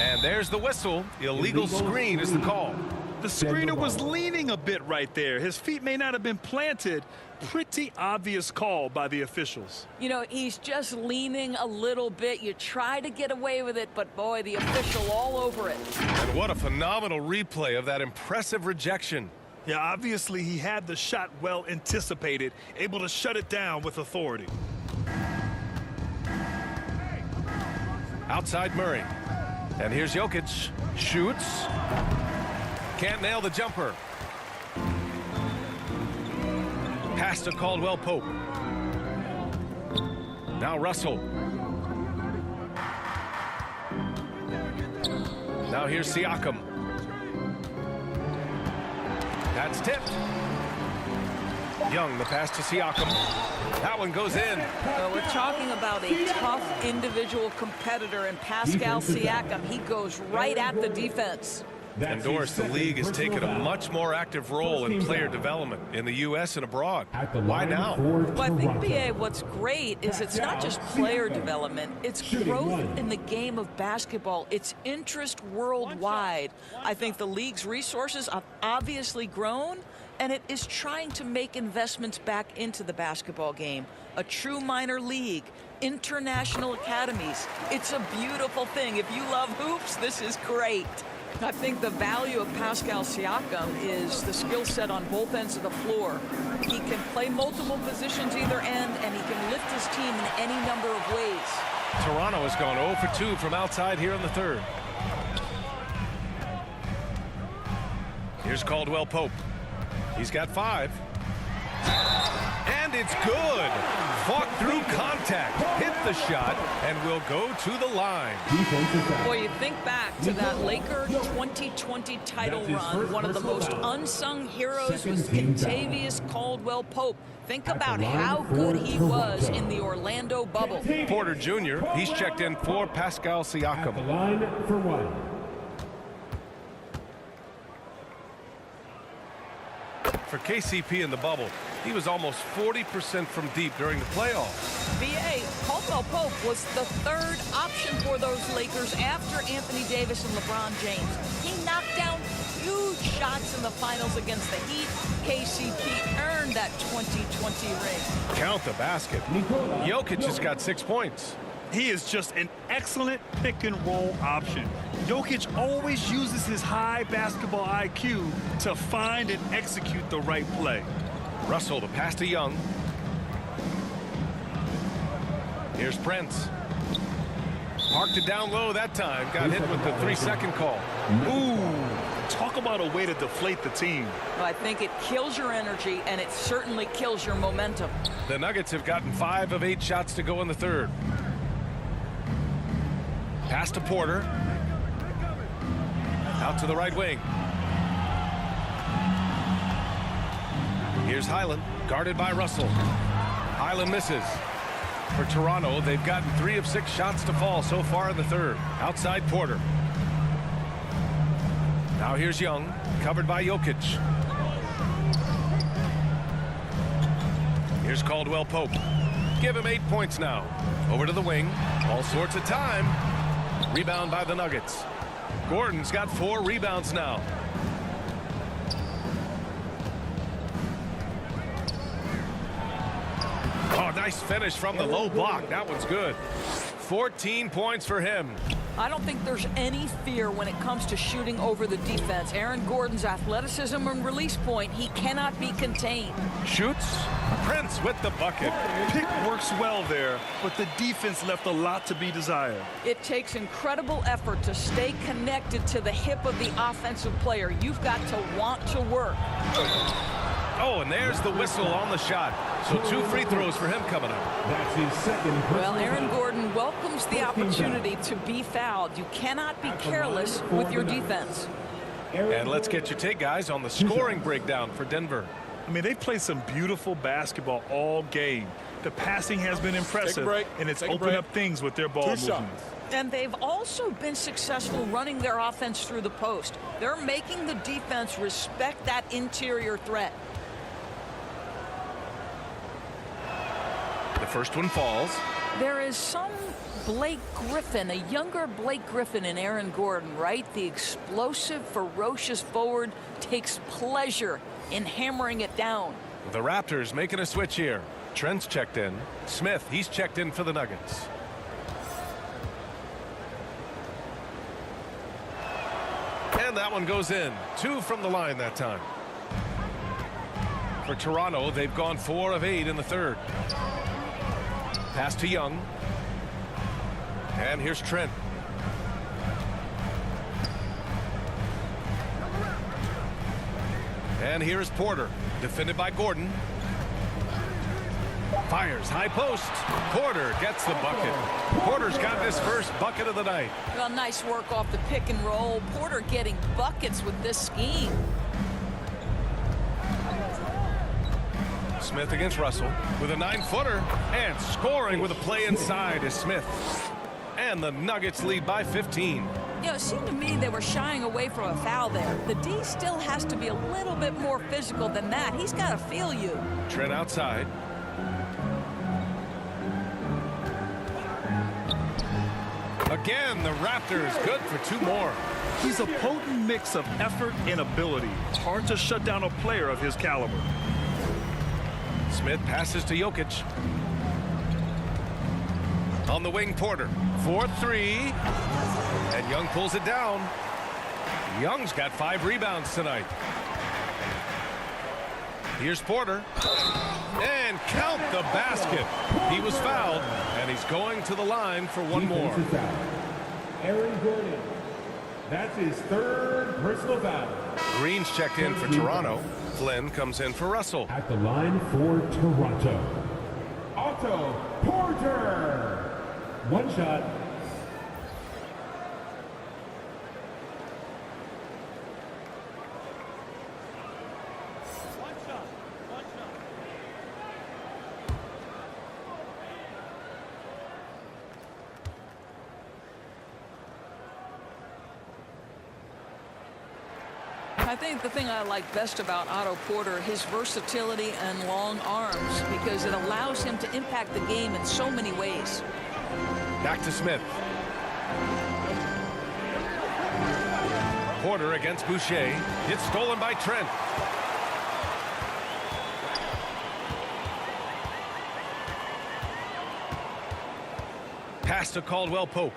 And there's the whistle. Illegal screen is the call. The screener was leaning a bit right there. His feet may not have been planted. Pretty obvious call by the officials. You know, he's just leaning a little bit. You try to get away with it, but boy, the official all over it. And what a phenomenal replay of that impressive rejection. Yeah, obviously he had the shot well anticipated, able to shut it down with authority. Outside Murray. And here's Jokic. Shoots. Can't nail the jumper. Pass to Caldwell-Pope. Now Russell. Now here's Siakam. That's tipped. Young, the pass to Siakam. That one goes in. Well, we're talking about a tough individual competitor in Pascal Siakam. He goes right at the defense. And Doris, the league has taken a much more active role in player development in the U.S. and abroad. Why now? Well, I think, B.A., what's great is it's not just player development. It's growth in the game of basketball. It's interest worldwide. I think the league's resources have obviously grown, and it is trying to make investments back into the basketball game. A true minor league, international academies. It's a beautiful thing. If you love hoops, this is great. I think the value of Pascal Siakam is the skill set on both ends of the floor. He can play multiple positions either end, and he can lift his team in any number of ways. Toronto has gone 0 for 2 from outside here in the third. Here's Caldwell-Pope. He's got 5. And it's good. Fought through contact, hit the shot, and will go to the line. Boy, you think back to that Laker 2020 title run. One of the most unsung heroes was Kentavious Caldwell-Pope. Think about how good he was in the Orlando bubble. Porter Jr., he's checked in for Pascal Siakam. The line for 1. For KCP in the bubble, he was almost 40% from deep during the playoffs. B.A., Caldwell-Pope was the third option for those Lakers after Anthony Davis and LeBron James. He knocked down huge shots in the finals against the Heat. KCP earned that 2020 ring. Count the basket. Jokic has got 6 points. He is just an excellent pick-and-roll option. Jokic always uses his high basketball IQ to find and execute the right play. Russell, the pass to Young. Here's Prince. Parked it down low that time. Got hit with the 3-second call. Ooh, talk about a way to deflate the team. Well, I think it kills your energy, and it certainly kills your momentum. The Nuggets have gotten 5 of 8 shots to go in the third. Pass to Porter. Out to the right wing. Here's Highland, guarded by Russell. Highland misses. For Toronto, they've gotten 3 of 6 shots to fall so far in the third. Outside Porter. Now here's Young, covered by Jokic. Here's Caldwell-Pope. Give him 8 points now. Over to the wing. All sorts of time. Rebound by the Nuggets. Gordon's got 4 rebounds now. Oh, nice finish from the low block. That one's good. 14 points for him. I don't think there's any fear when it comes to shooting over the defense. Aaron Gordon's athleticism and release point, he cannot be contained. Shoots. Prince with the bucket. Pick works well there, but the defense left a lot to be desired. It takes incredible effort to stay connected to the hip of the offensive player. You've got to want to work. Oh, and there's the whistle on the shot. So 2 free throws for him coming up. That's his second personal Well, Aaron foul. Gordon welcomes the opportunity to be fouled. You cannot be careless with your defense. And let's get your take, guys, on the scoring breakdown for Denver. I mean, they've played some beautiful basketball all game. The passing has been impressive, break. and it's Take a opened break. up things with their ball 2 movement. shots. And they've also been successful running their offense through the post. They're making the defense respect that interior threat. The first one falls. There is some Blake Griffin, a younger Blake Griffin in Aaron Gordon, right? The explosive, ferocious forward takes pleasure in hammering it down. The Raptors making a switch here. Trent's checked in. Smith, he's checked in for the Nuggets. And that one goes in. 2 from the line that time. For Toronto, they've gone 4 of 8 in the third. Pass to Young. And here's Trent. And here's Porter, defended by Gordon. Fires, high post. Porter gets the bucket. Porter's got his first bucket of the night. Well, nice work off the pick and roll. Porter getting buckets with this scheme. Smith against Russell with a 9-footer and scoring with a play inside is Smith. And the Nuggets lead by 15. You know, it seemed to me they were shying away from a foul there. The D still has to be a little bit more physical than that. He's got to feel you. Trent outside. Again, the Raptors good for 2 more. He's a potent mix of effort and ability. Hard to shut down a player of his caliber. Smith passes to Jokic. On the wing, Porter. 4-3. And Young pulls it down. Young's got 5 rebounds tonight. Here's Porter. And count the basket. He was fouled, and he's going to the line for 1 more. Defensive foul. Aaron Gordon. That's his 3rd personal foul. Green's checked in for Toronto. Flynn comes in for Russell. At the line for Toronto, Otto Porter. 1 shot. I think the thing I like best about Otto Porter, his versatility and long arms, because it allows him to impact the game in so many ways. Back to Smith. Porter against Boucher. It's stolen by Trent. Pass to Caldwell-Pope.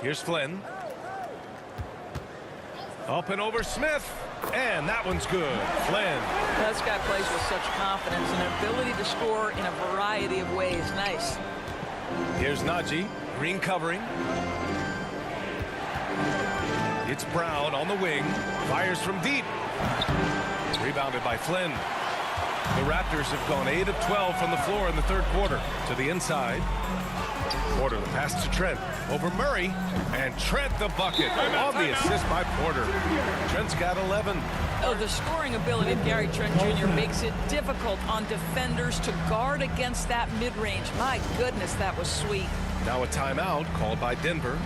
Here's Flynn. Up and over Smith. And that one's good. Flynn. This guy plays with such confidence and an ability to score in a variety of ways. Nice. Here's Najee. Green covering. It's Brown on the wing. Fires from deep. Rebounded by Flynn. The Raptors have gone 8 of 12 from the floor in the third quarter. To the inside. Porter, the pass to Trent. Over Murray. And Trent the bucket. On the assist by Porter. Trent's got 11. Oh, the scoring ability of Gary Trent Jr. makes it difficult on defenders to guard against that mid-range. My goodness, that was sweet. Now a timeout called by Denver.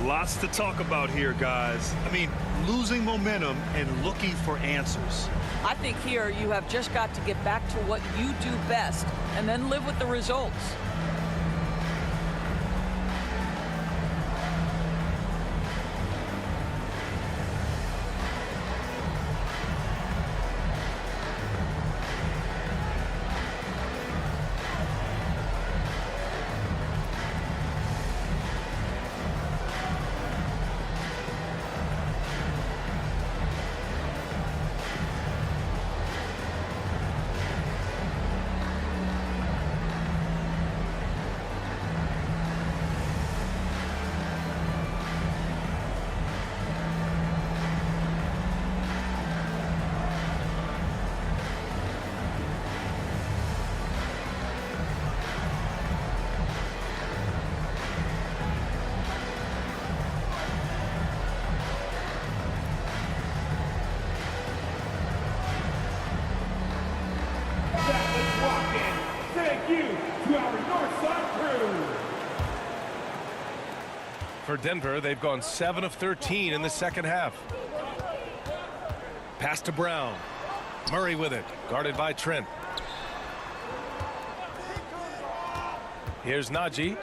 Lots to talk about here, guys. I mean, losing momentum and looking for answers. I think here you have just got to get back to what you do best and then live with the results. For Denver, they've gone 7 of 13 in the second half. Pass to Brown. Murray with it, guarded by Trent. Here's Najee,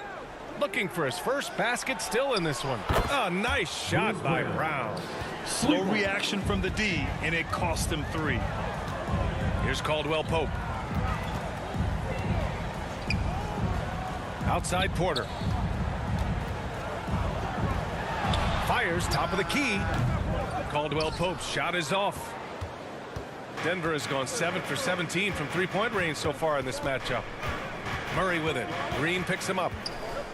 looking for his first basket, still in this one. A nice shot by Brown. Slow reaction from the D, and it cost him 3. Here's Caldwell-Pope. Outside Porter. Fires top of the key. Caldwell-Pope's shot is off. Denver has gone 7 for 17 from three-point range so far in this matchup. Murray with it. Green picks him up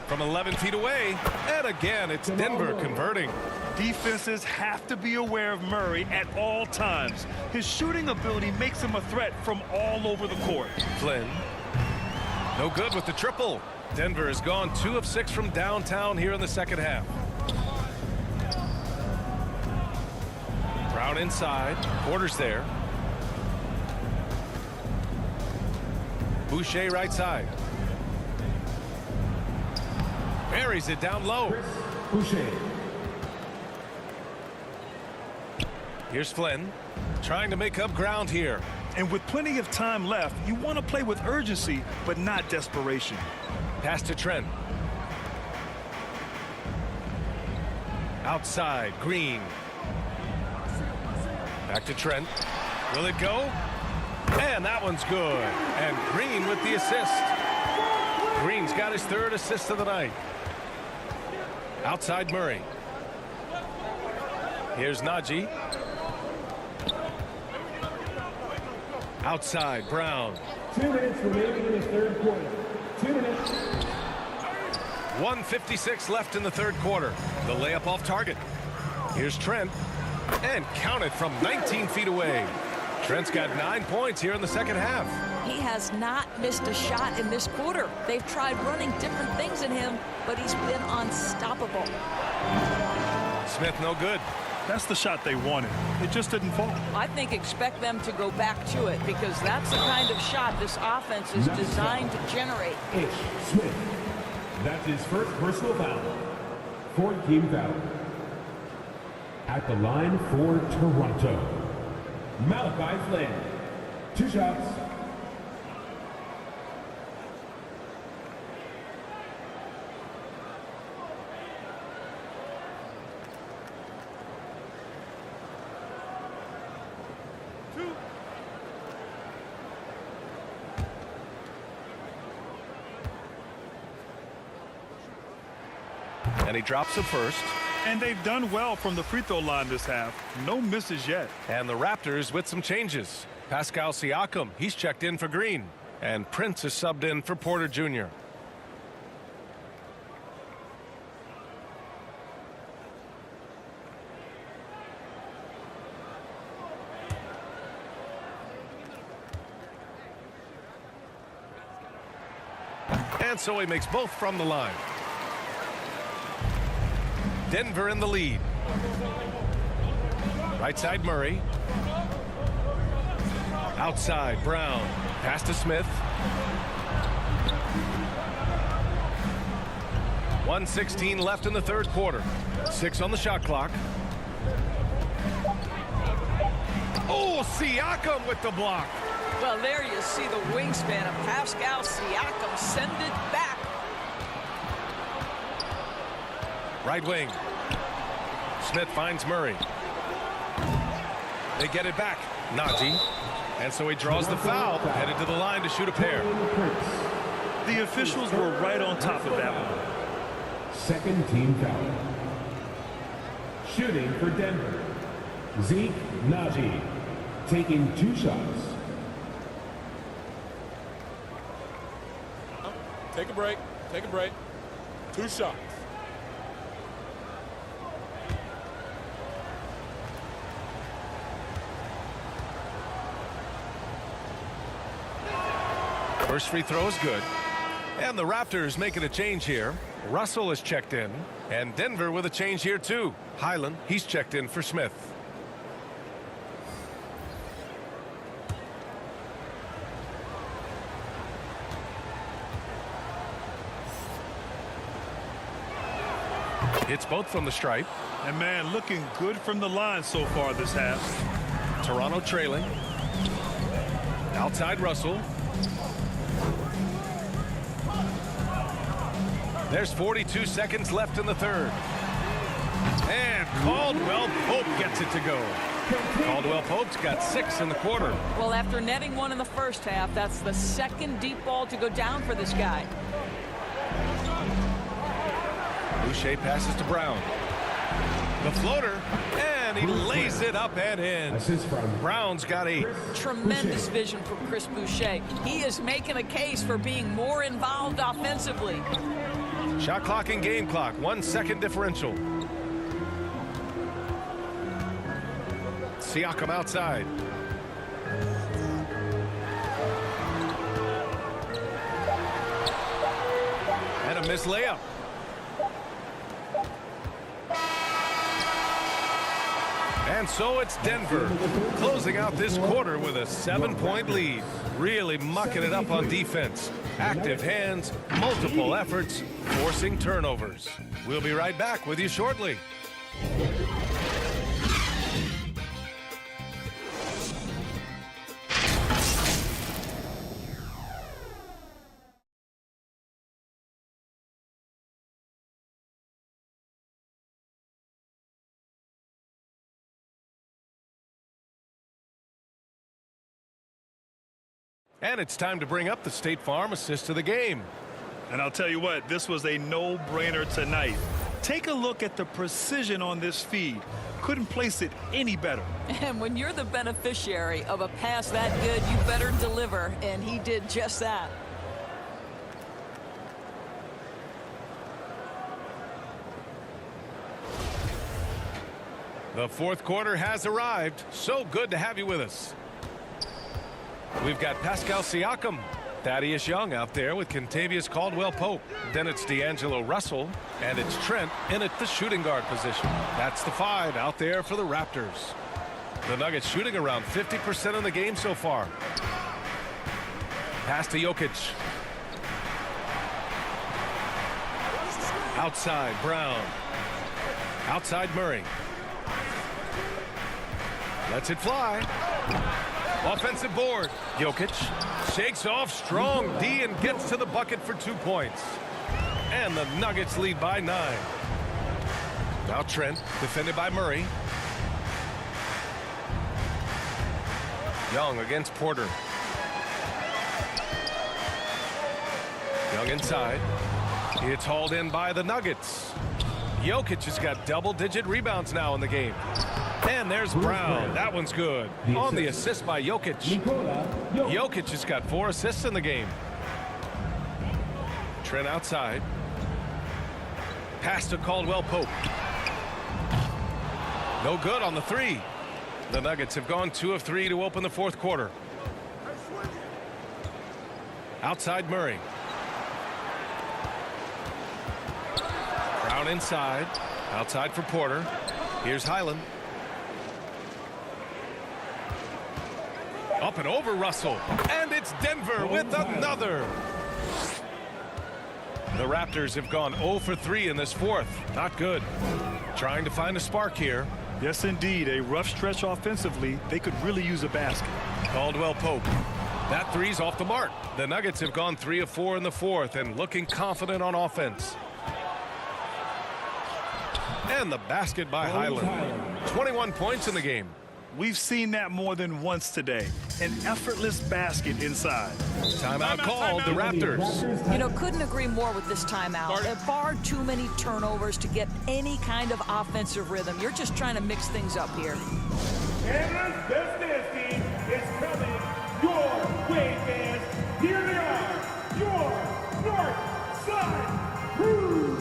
from 11 feet away. And again, it's Denver converting. Defenses have to be aware of Murray at all times. His shooting ability makes him a threat from all over the court. Flynn. No good with the triple. Denver has gone 2 of 6 from downtown here in the second half. Brown inside. Porter's there. Boucher right side. Buries it down low. Boucher. Here's Flynn, trying to make up ground here. And with plenty of time left, you want to play with urgency, but not desperation. Pass to Trent. Outside, Green. Back to Trent. Will it go? And that one's good. And Green with the assist. Green's got his 3rd assist of the night. Outside Murray. Here's Najee. Outside Brown. 2 minutes remaining in the third quarter. 2 minutes. 1:56 left in the third quarter. The layup off target. Here's Trent. And counted from 19 feet away. Trent's got 9 points here in the second half. He has not missed a shot in this quarter. They've tried running different things in him, but he's been unstoppable. Smith no good. That's the shot they wanted. It just didn't fall. I think expect them to go back to it because that's the kind of shot this offense is designed to generate. H. Smith. That's his first personal foul. 4th team foul. At the line for Toronto, Malachi Flynn. 2 shots. And he drops the first. And they've done well from the free throw line this half. No misses yet. And the Raptors with some changes. Pascal Siakam, he's checked in for Green. And Prince is subbed in for Porter Jr. And so he makes both from the line. Denver in the lead. Right side Murray. Outside Brown. Pass to Smith. 1:16 left in the third quarter. 6 on the shot clock. Oh, Siakam with the block. Well, there you see the wingspan of Pascal Siakam. Send it back. Right wing. Smith finds Murray. They get it back. Najee. And so he draws the foul, headed to the line to shoot a pair. The officials were right on top of that one. 2nd team foul. Shooting for Denver, Zeke Najee, taking 2 shots. Take a break. Take a break. 2 shots. First free throw is good. And the Raptors making a change here. Russell is checked in. And Denver with a change here too. Highland, he's checked in for Smith. Hits both from the stripe. And, man, looking good from the line so far this half. Toronto trailing. Outside Russell. There's 42 seconds left in the third. And Caldwell-Pope gets it to go. Caldwell-Pope's got 6 in the quarter. Well, after netting 1 in the first half, that's the second deep ball to go down for this guy. Boucher passes to Brown. The floater, and he lays it up and in. Assist from Brown's got 8. Tremendous vision from Chris Boucher. He is making a case for being more involved offensively. Shot clock and game clock, 1 second differential. Siakam outside. And a missed layup. And so it's Denver closing out this quarter with a 7-point lead. Really mucking it up on defense. Active hands, multiple efforts, forcing turnovers. We'll be right back with you shortly. And it's time to bring up the State Farm assist of the game. And I'll tell you what, this was a no-brainer tonight. Take a look at the precision on this feed. Couldn't place it any better. And when you're the beneficiary of a pass that good, you better deliver, and he did just that. The fourth quarter has arrived. So good to have you with us. We've got Pascal Siakam, Thaddeus Young out there with Kentavious Caldwell-Pope. Then it's D'Angelo Russell, and it's Trent in at the shooting guard position. That's the 5 out there for the Raptors. The Nuggets shooting around 50% in the game so far. Pass to Jokic. Outside Brown. Outside Murray. Lets it fly. Offensive board. Jokic shakes off strong D and gets to the bucket for 2 points. And the Nuggets lead by 9. Now Trent, defended by Murray. Young against Porter. Young inside. It's hauled in by the Nuggets. Jokic has got double-digit rebounds now in the game. And there's Brown. That one's good. On the assist by Jokic. Jokic has got 4 assists in the game. Trent outside. Pass to Caldwell-Pope. No good on the 3. The Nuggets have gone 2 of 3 to open the fourth quarter. Outside Murray. Brown inside. Outside for Porter. Here's Highland. Up and over Russell. And it's Denver with another. The Raptors have gone 0 for 3 in this fourth. Not good. Trying to find a spark here. Yes, indeed. A rough stretch offensively. They could really use a basket. Caldwell-Pope. That 3's off the mark. The Nuggets have gone 3 of 4 in the fourth and looking confident on offense. And the basket by Highland. 21 points in the game. We've seen that more than once today. An effortless basket inside. Timeout called. The Raptors. You know, couldn't agree more with this timeout. Far too many turnovers to get any kind of offensive rhythm. You're just trying to mix things up here. Canada's best dance team is coming your way, fans. Here they are, your North Side Crew.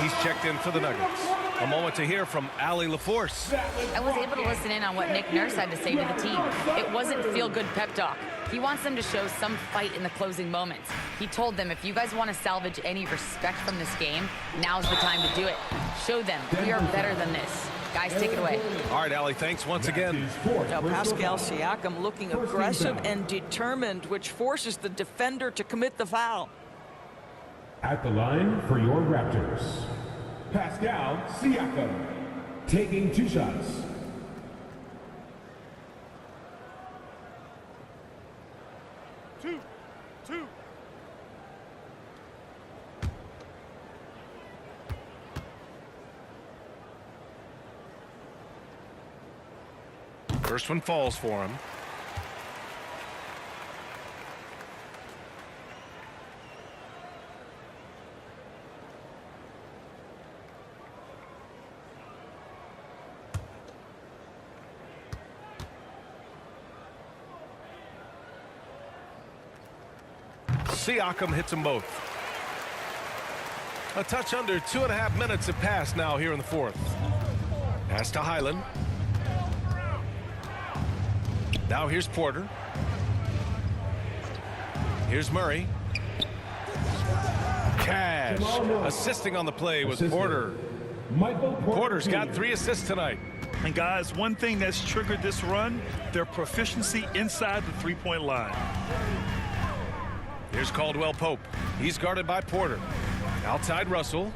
He's checked in for the Nuggets. A moment to hear from Allie LaForce. I was able to listen in on what Nick Nurse had to say to the team. It wasn't feel-good pep talk. He wants them to show some fight in the closing moments. He told them, if you guys want to salvage any respect from this game, now's the time to do it. Show them we are better than this. Guys, take it away. All right, Allie, thanks once again. Now, Pascal Siakam looking aggressive and determined, which forces the defender to commit the foul. At the line for your Raptors, Pascal Siakam, taking 2 shots. Two. First one falls for him. Siakam hits them both. A touch under 2.5 minutes have passed now here in the fourth. Pass to Highland. Now here's Porter. Here's Murray. Cash. Assisting on the play was Porter. Porter's got 3 assists tonight. And guys, one thing that's triggered this run, their proficiency inside the three-point line. Here's Caldwell-Pope. He's guarded by Porter. Outside Russell.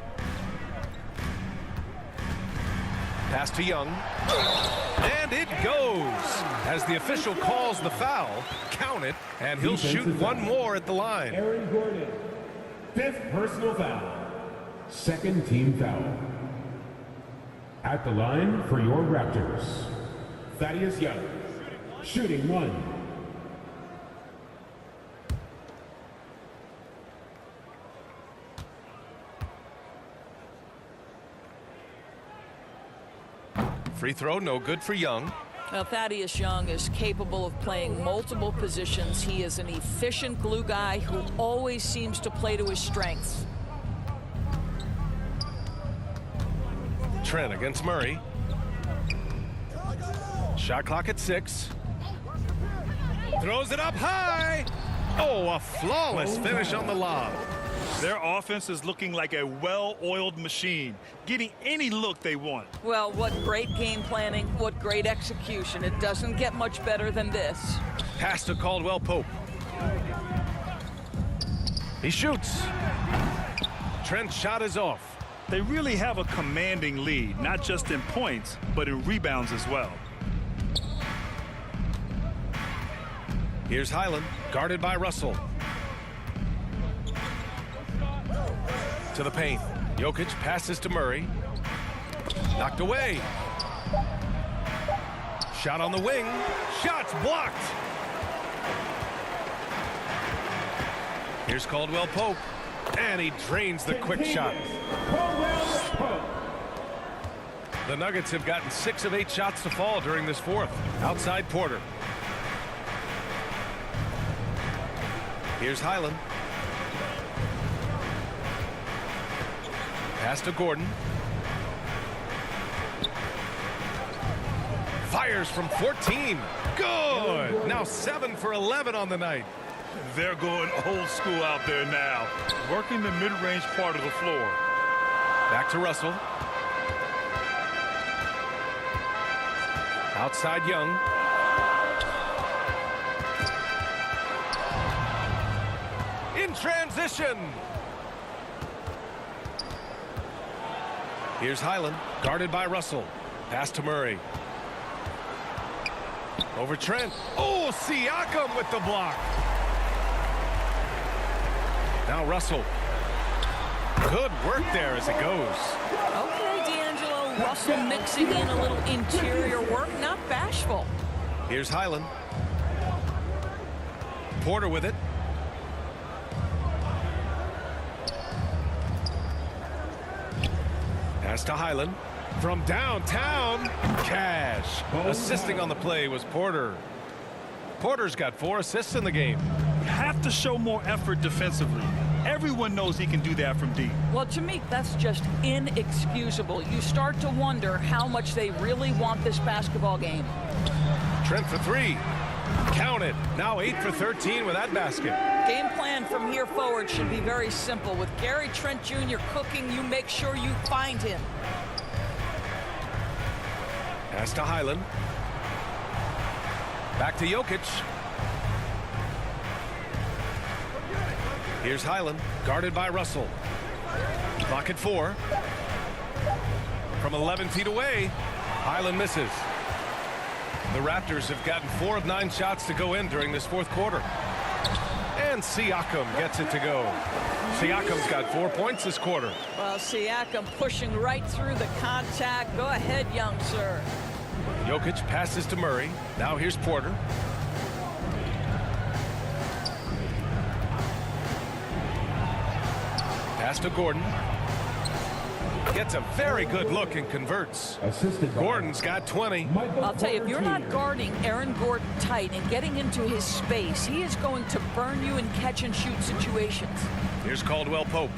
Pass to Young. And it goes. As the official calls the foul, count it, and he'll shoot one more at the line. Aaron Gordon, 5th personal foul. 2nd team foul. At the line for your Raptors, Thaddeus Young, shooting 1. Free throw, no good for Young. Now, Thaddeus Young is capable of playing multiple positions. He is an efficient glue guy who always seems to play to his strengths. Trent against Murray. Shot clock at 6. Throws it up high. Oh, a flawless finish on the lob. Their offense is looking like a well-oiled machine, getting any look they want. Well, what great game planning, what great execution. It doesn't get much better than this. Pass to Caldwell-Pope. He shoots. Trent's shot is off. They really have a commanding lead, not just in points, but in rebounds as well. Here's Highland, guarded by Russell. To the paint. Jokic passes to Murray. Knocked away. Shot on the wing. Shots blocked. Here's Caldwell-Pope. And he drains the quick shot. The Nuggets have gotten 6 of 8 shots to fall during this fourth. Outside Porter. Here's Highland. Pass to Gordon. Fires from 14. Good. Now 7 for 11 on the night. They're going old school out there now, working the mid-range part of the floor. Back to Russell. Outside Young. In transition. Here's Highland, guarded by Russell. Pass to Murray. Over Trent. Oh, Siakam with the block. Now Russell. Good work there as it goes. Okay, D'Angelo. Russell mixing in a little interior work, not bashful. Here's Highland. Porter with it. Pass to Highland. From downtown, Cash. Assisting on the play was Porter. Porter's got 4 assists in the game. Have to show more effort defensively. Everyone knows he can do that from deep. Well, to me, that's just inexcusable. You start to wonder how much they really want this basketball game. Trent for three. Count it. Now 8 for 13 with that basket. Game plan from here forward should be very simple. With Gary Trent Jr. cooking, you make sure you find him. Pass to Highland. Back to Jokic. Here's Highland, guarded by Russell. Clock at 4. From 11 feet away, Highland misses. The Raptors have gotten 4 of 9 shots to go in during this fourth quarter. And Siakam gets it to go. Siakam's got 4 points this quarter. Well, Siakam pushing right through the contact. Go ahead, young sir. Jokic passes to Murray. Now here's Porter. Pass to Gordon. Gets a very good look and converts. Gordon's got 20. I'll tell you, if you're not guarding Aaron Gordon tight and getting into his space, he is going to burn you in catch-and-shoot situations. Here's Caldwell-Pope.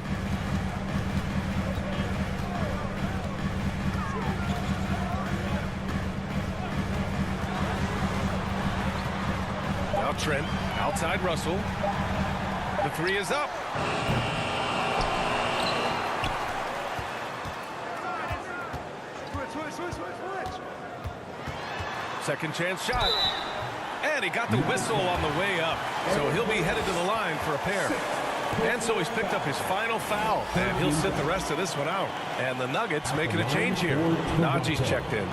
Now Trent, outside Russell. The 3 is up. Second chance shot. And he got the whistle on the way up. So he'll be headed to the line for a pair. And so he's picked up his final foul. And he'll sit the rest of this one out. And the Nuggets making a change here. Najee's checked in.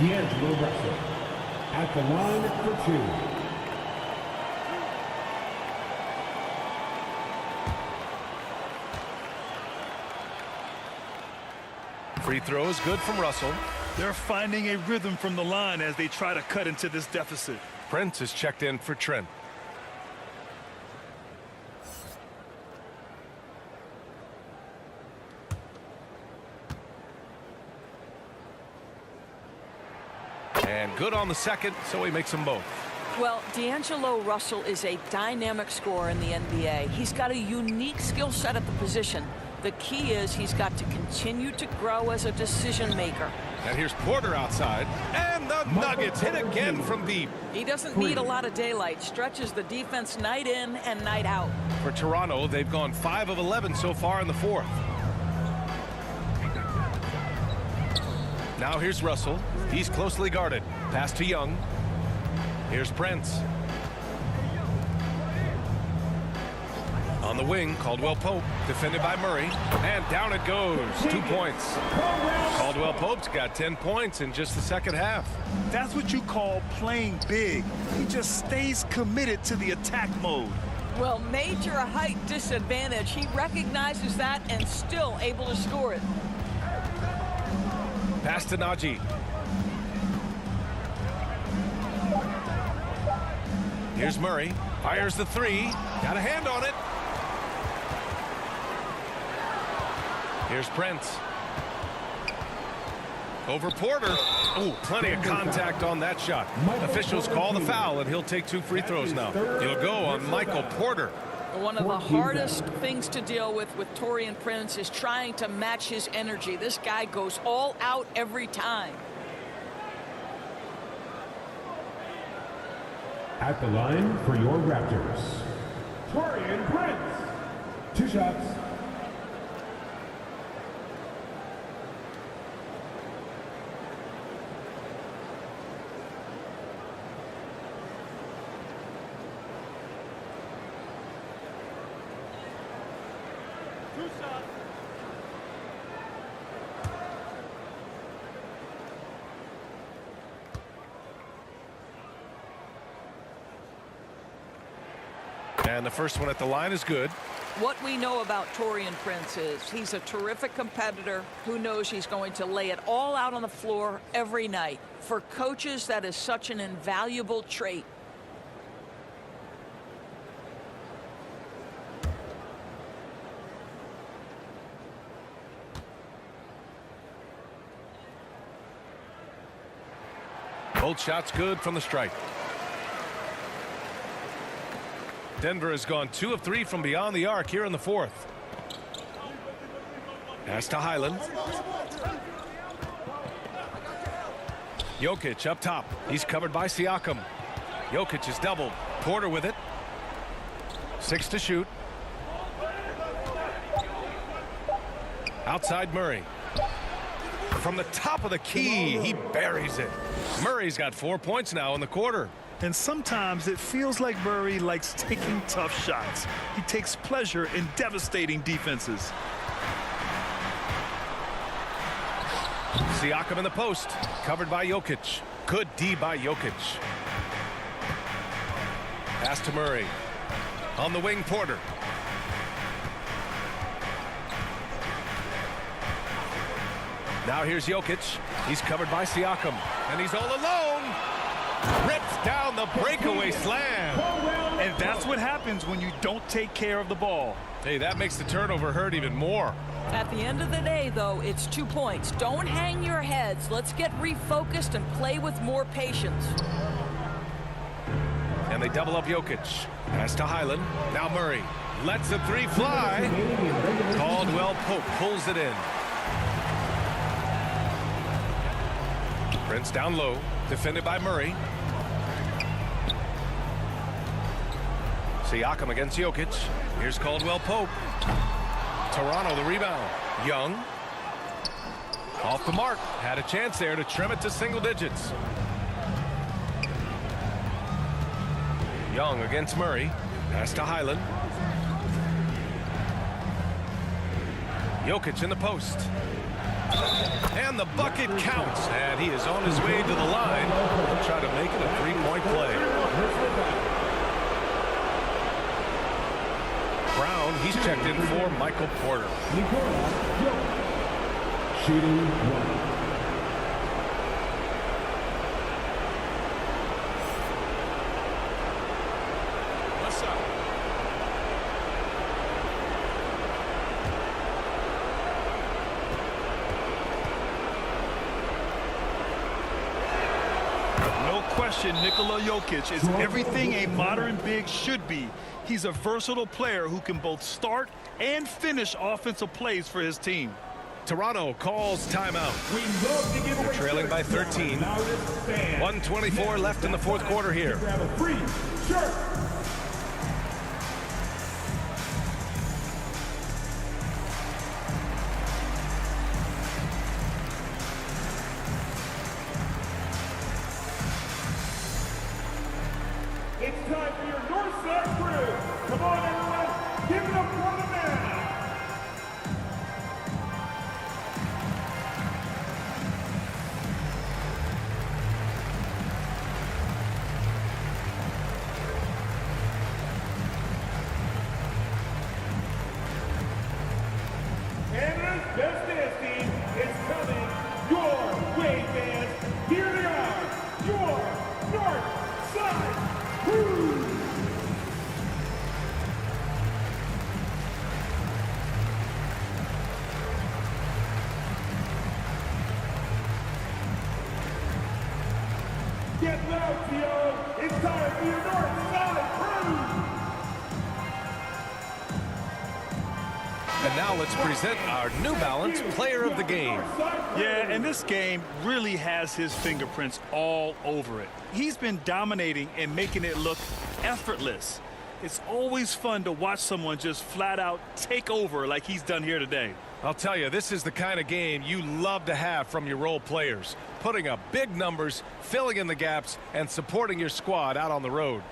D'Angelo Russell at the line for 2. Free throw is good from Russell. They're finding a rhythm from the line as they try to cut into this deficit. Prince is checked in for Trent. And good on the second, so he makes them both. Well, D'Angelo Russell is a dynamic scorer in the NBA. He's got a unique skill set at the position. The key is he's got to continue to grow as a decision maker. And here's Porter outside. And the Nuggets hit again from deep. He doesn't need a lot of daylight. Stretches the defense night in and night out. For Toronto, they've gone 5 of 11 so far in the fourth. Now here's Russell. He's closely guarded. Pass to Young. Here's Prince. On the wing, Caldwell-Pope, defended by Murray. And down it goes. 2 points. Caldwell-Pope's got 10 points in just the second half. That's what you call playing big. He just stays committed to the attack mode. Well, major height disadvantage. He recognizes that and still able to score it. Pass to Najee. Here's Murray. Fires the 3. Got a hand on it. Here's Prince. Over Porter. Oh, plenty of contact on that shot. Officials call the foul, and he'll take 2 free throws now. He'll go on Michael Porter. One of the hardest things to deal with Taurean Prince is trying to match his energy. This guy goes all out every time. At the line for your Raptors, Taurean Prince. 2 shots. And the first one at the line is good. What we know about Taurean Prince is he's a terrific competitor who knows he's going to lay it all out on the floor every night. For coaches, that is such an invaluable trait. Both shots good from the stripe. Denver has gone 2 of 3 from beyond the arc here in the fourth. Pass to Highland. Jokic up top. He's covered by Siakam. Jokic is doubled. Porter with it. 6 to shoot. Outside Murray. From the top of the key, he buries it. Murray's got 4 points now in the quarter. And sometimes it feels like Murray likes taking tough shots. He takes pleasure in devastating defenses. Siakam in the post. Covered by Jokic. Good D by Jokic. Pass to Murray. On the wing, Porter. Now here's Jokic. He's covered by Siakam. And he's all alone. Rips down the breakaway slam. And that's what happens when you don't take care of the ball. Hey, that makes the turnover hurt even more. At the end of the day, though, it's 2 points. Don't hang your heads. Let's get refocused and play with more patience. And they double up Jokic. Pass to Highland. Now Murray lets the 3 fly. Caldwell-Pope pulls it in. Prince down low. Defended by Murray. Siakam against Jokic. Here's Caldwell-Pope. Toronto the rebound. Young. Off the mark. Had a chance there to trim it to single digits. Young against Murray. Pass to Highland. Jokic in the post. And the bucket counts. And he is on his way to the line. He'll try to make it a 3-point play. Brown, he's checked in for Michael Porter. Shooting 1. Nikola Jokic is everything a modern big should be. He's a versatile player who can both start and finish offensive plays for his team. Toronto calls timeout. They're trailing by 13. 1:24 left in the fourth quarter here. It's time for your North Side crew. Come on, everyone. Give it up for the man. Canada's best dance team is coming your way, fans. Here they are, your North Side Crew. Get loud, Theo. It's time for your North Side Crew. And now let's present our New Balance Player of the Game. Yeah, and this game really has his fingerprints all over it. He's been dominating and making it look effortless. It's always fun to watch someone just flat out take over like he's done here today. I'll tell you, this is the kind of game you love to have from your role players. Putting up big numbers, filling in the gaps, and supporting your squad out on the road.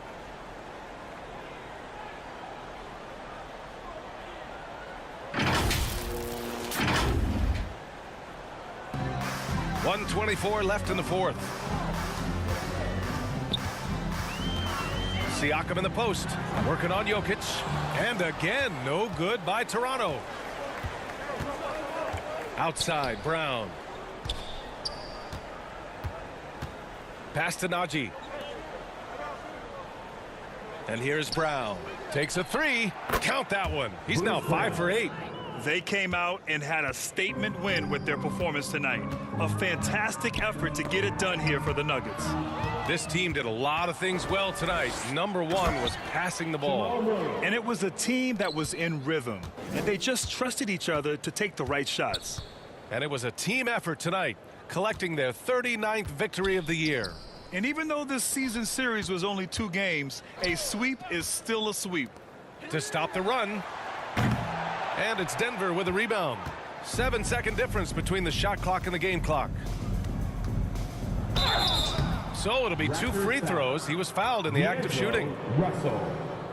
.124 left in the fourth. Siakam in the post, working on Jokic. And again, no good by Toronto. Outside, Brown. Pass to Najee. And here's Brown. Takes a 3. Count that one. He's now 5 for 8. They came out and had a statement win with their performance tonight. A fantastic effort to get it done here for the Nuggets. This team did a lot of things well tonight. Number one was passing the ball. And it was a team that was in rhythm, and they just trusted each other to take the right shots. And it was a team effort tonight, collecting their 39th victory of the year. And even though this season series was only 2 games, a sweep is still a sweep. To stop the run. And it's Denver with a rebound. 7-second difference between the shot clock and the game clock. So it'll be 2 free throws. He was fouled in the act of shooting. Russell.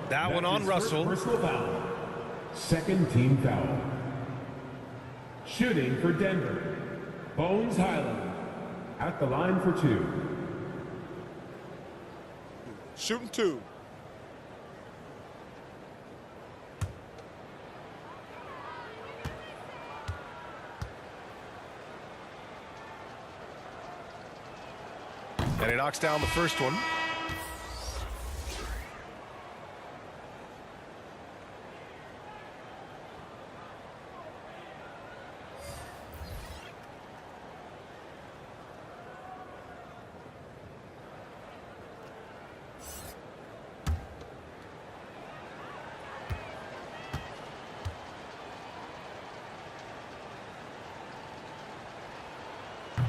That one on Russell. Personal foul. Second team foul. Shooting for Denver. Bones Highland. At the line for 2. Shooting 2. And he knocks down the first one.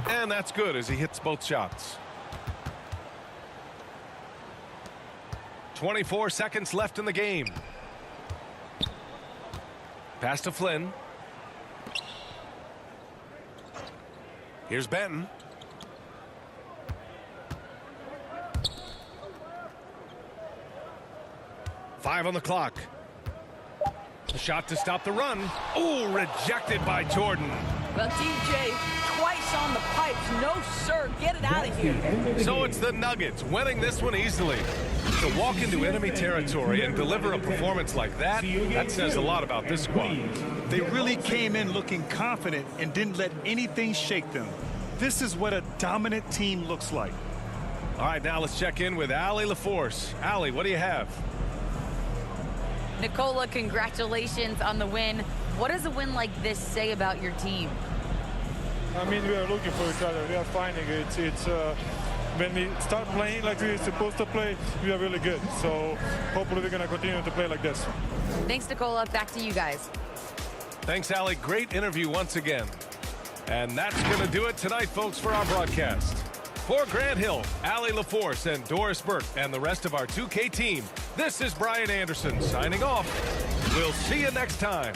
And that's good as he hits both shots. 24 seconds left in the game. Pass to Flynn. Here's Benton. Five on the clock. A shot to stop the run. Oh, rejected by Jordan. Well, DJ, twice on the pipes. No, sir. Get it out of here. So it's the Nuggets winning this one easily. To walk into enemy territory and deliver a performance like that, that says a lot about this squad. They really came in looking confident and didn't let anything shake them. This is what a dominant team looks like. All right, now let's check in with Allie LaForce. Allie, what do you have? Nicola, congratulations on the win. What does a win like this say about your team? I mean, we are looking for each other. We are finding it. It's when we start playing like we're supposed to play, we are really good. So hopefully we're going to continue to play like this. Thanks, Nicola. Back to you guys. Thanks, Allie. Great interview once again. And that's going to do it tonight, folks, for our broadcast. For Grant Hill, Allie LaForce, and Doris Burke, and the rest of our 2K team, this is Brian Anderson signing off. We'll see you next time.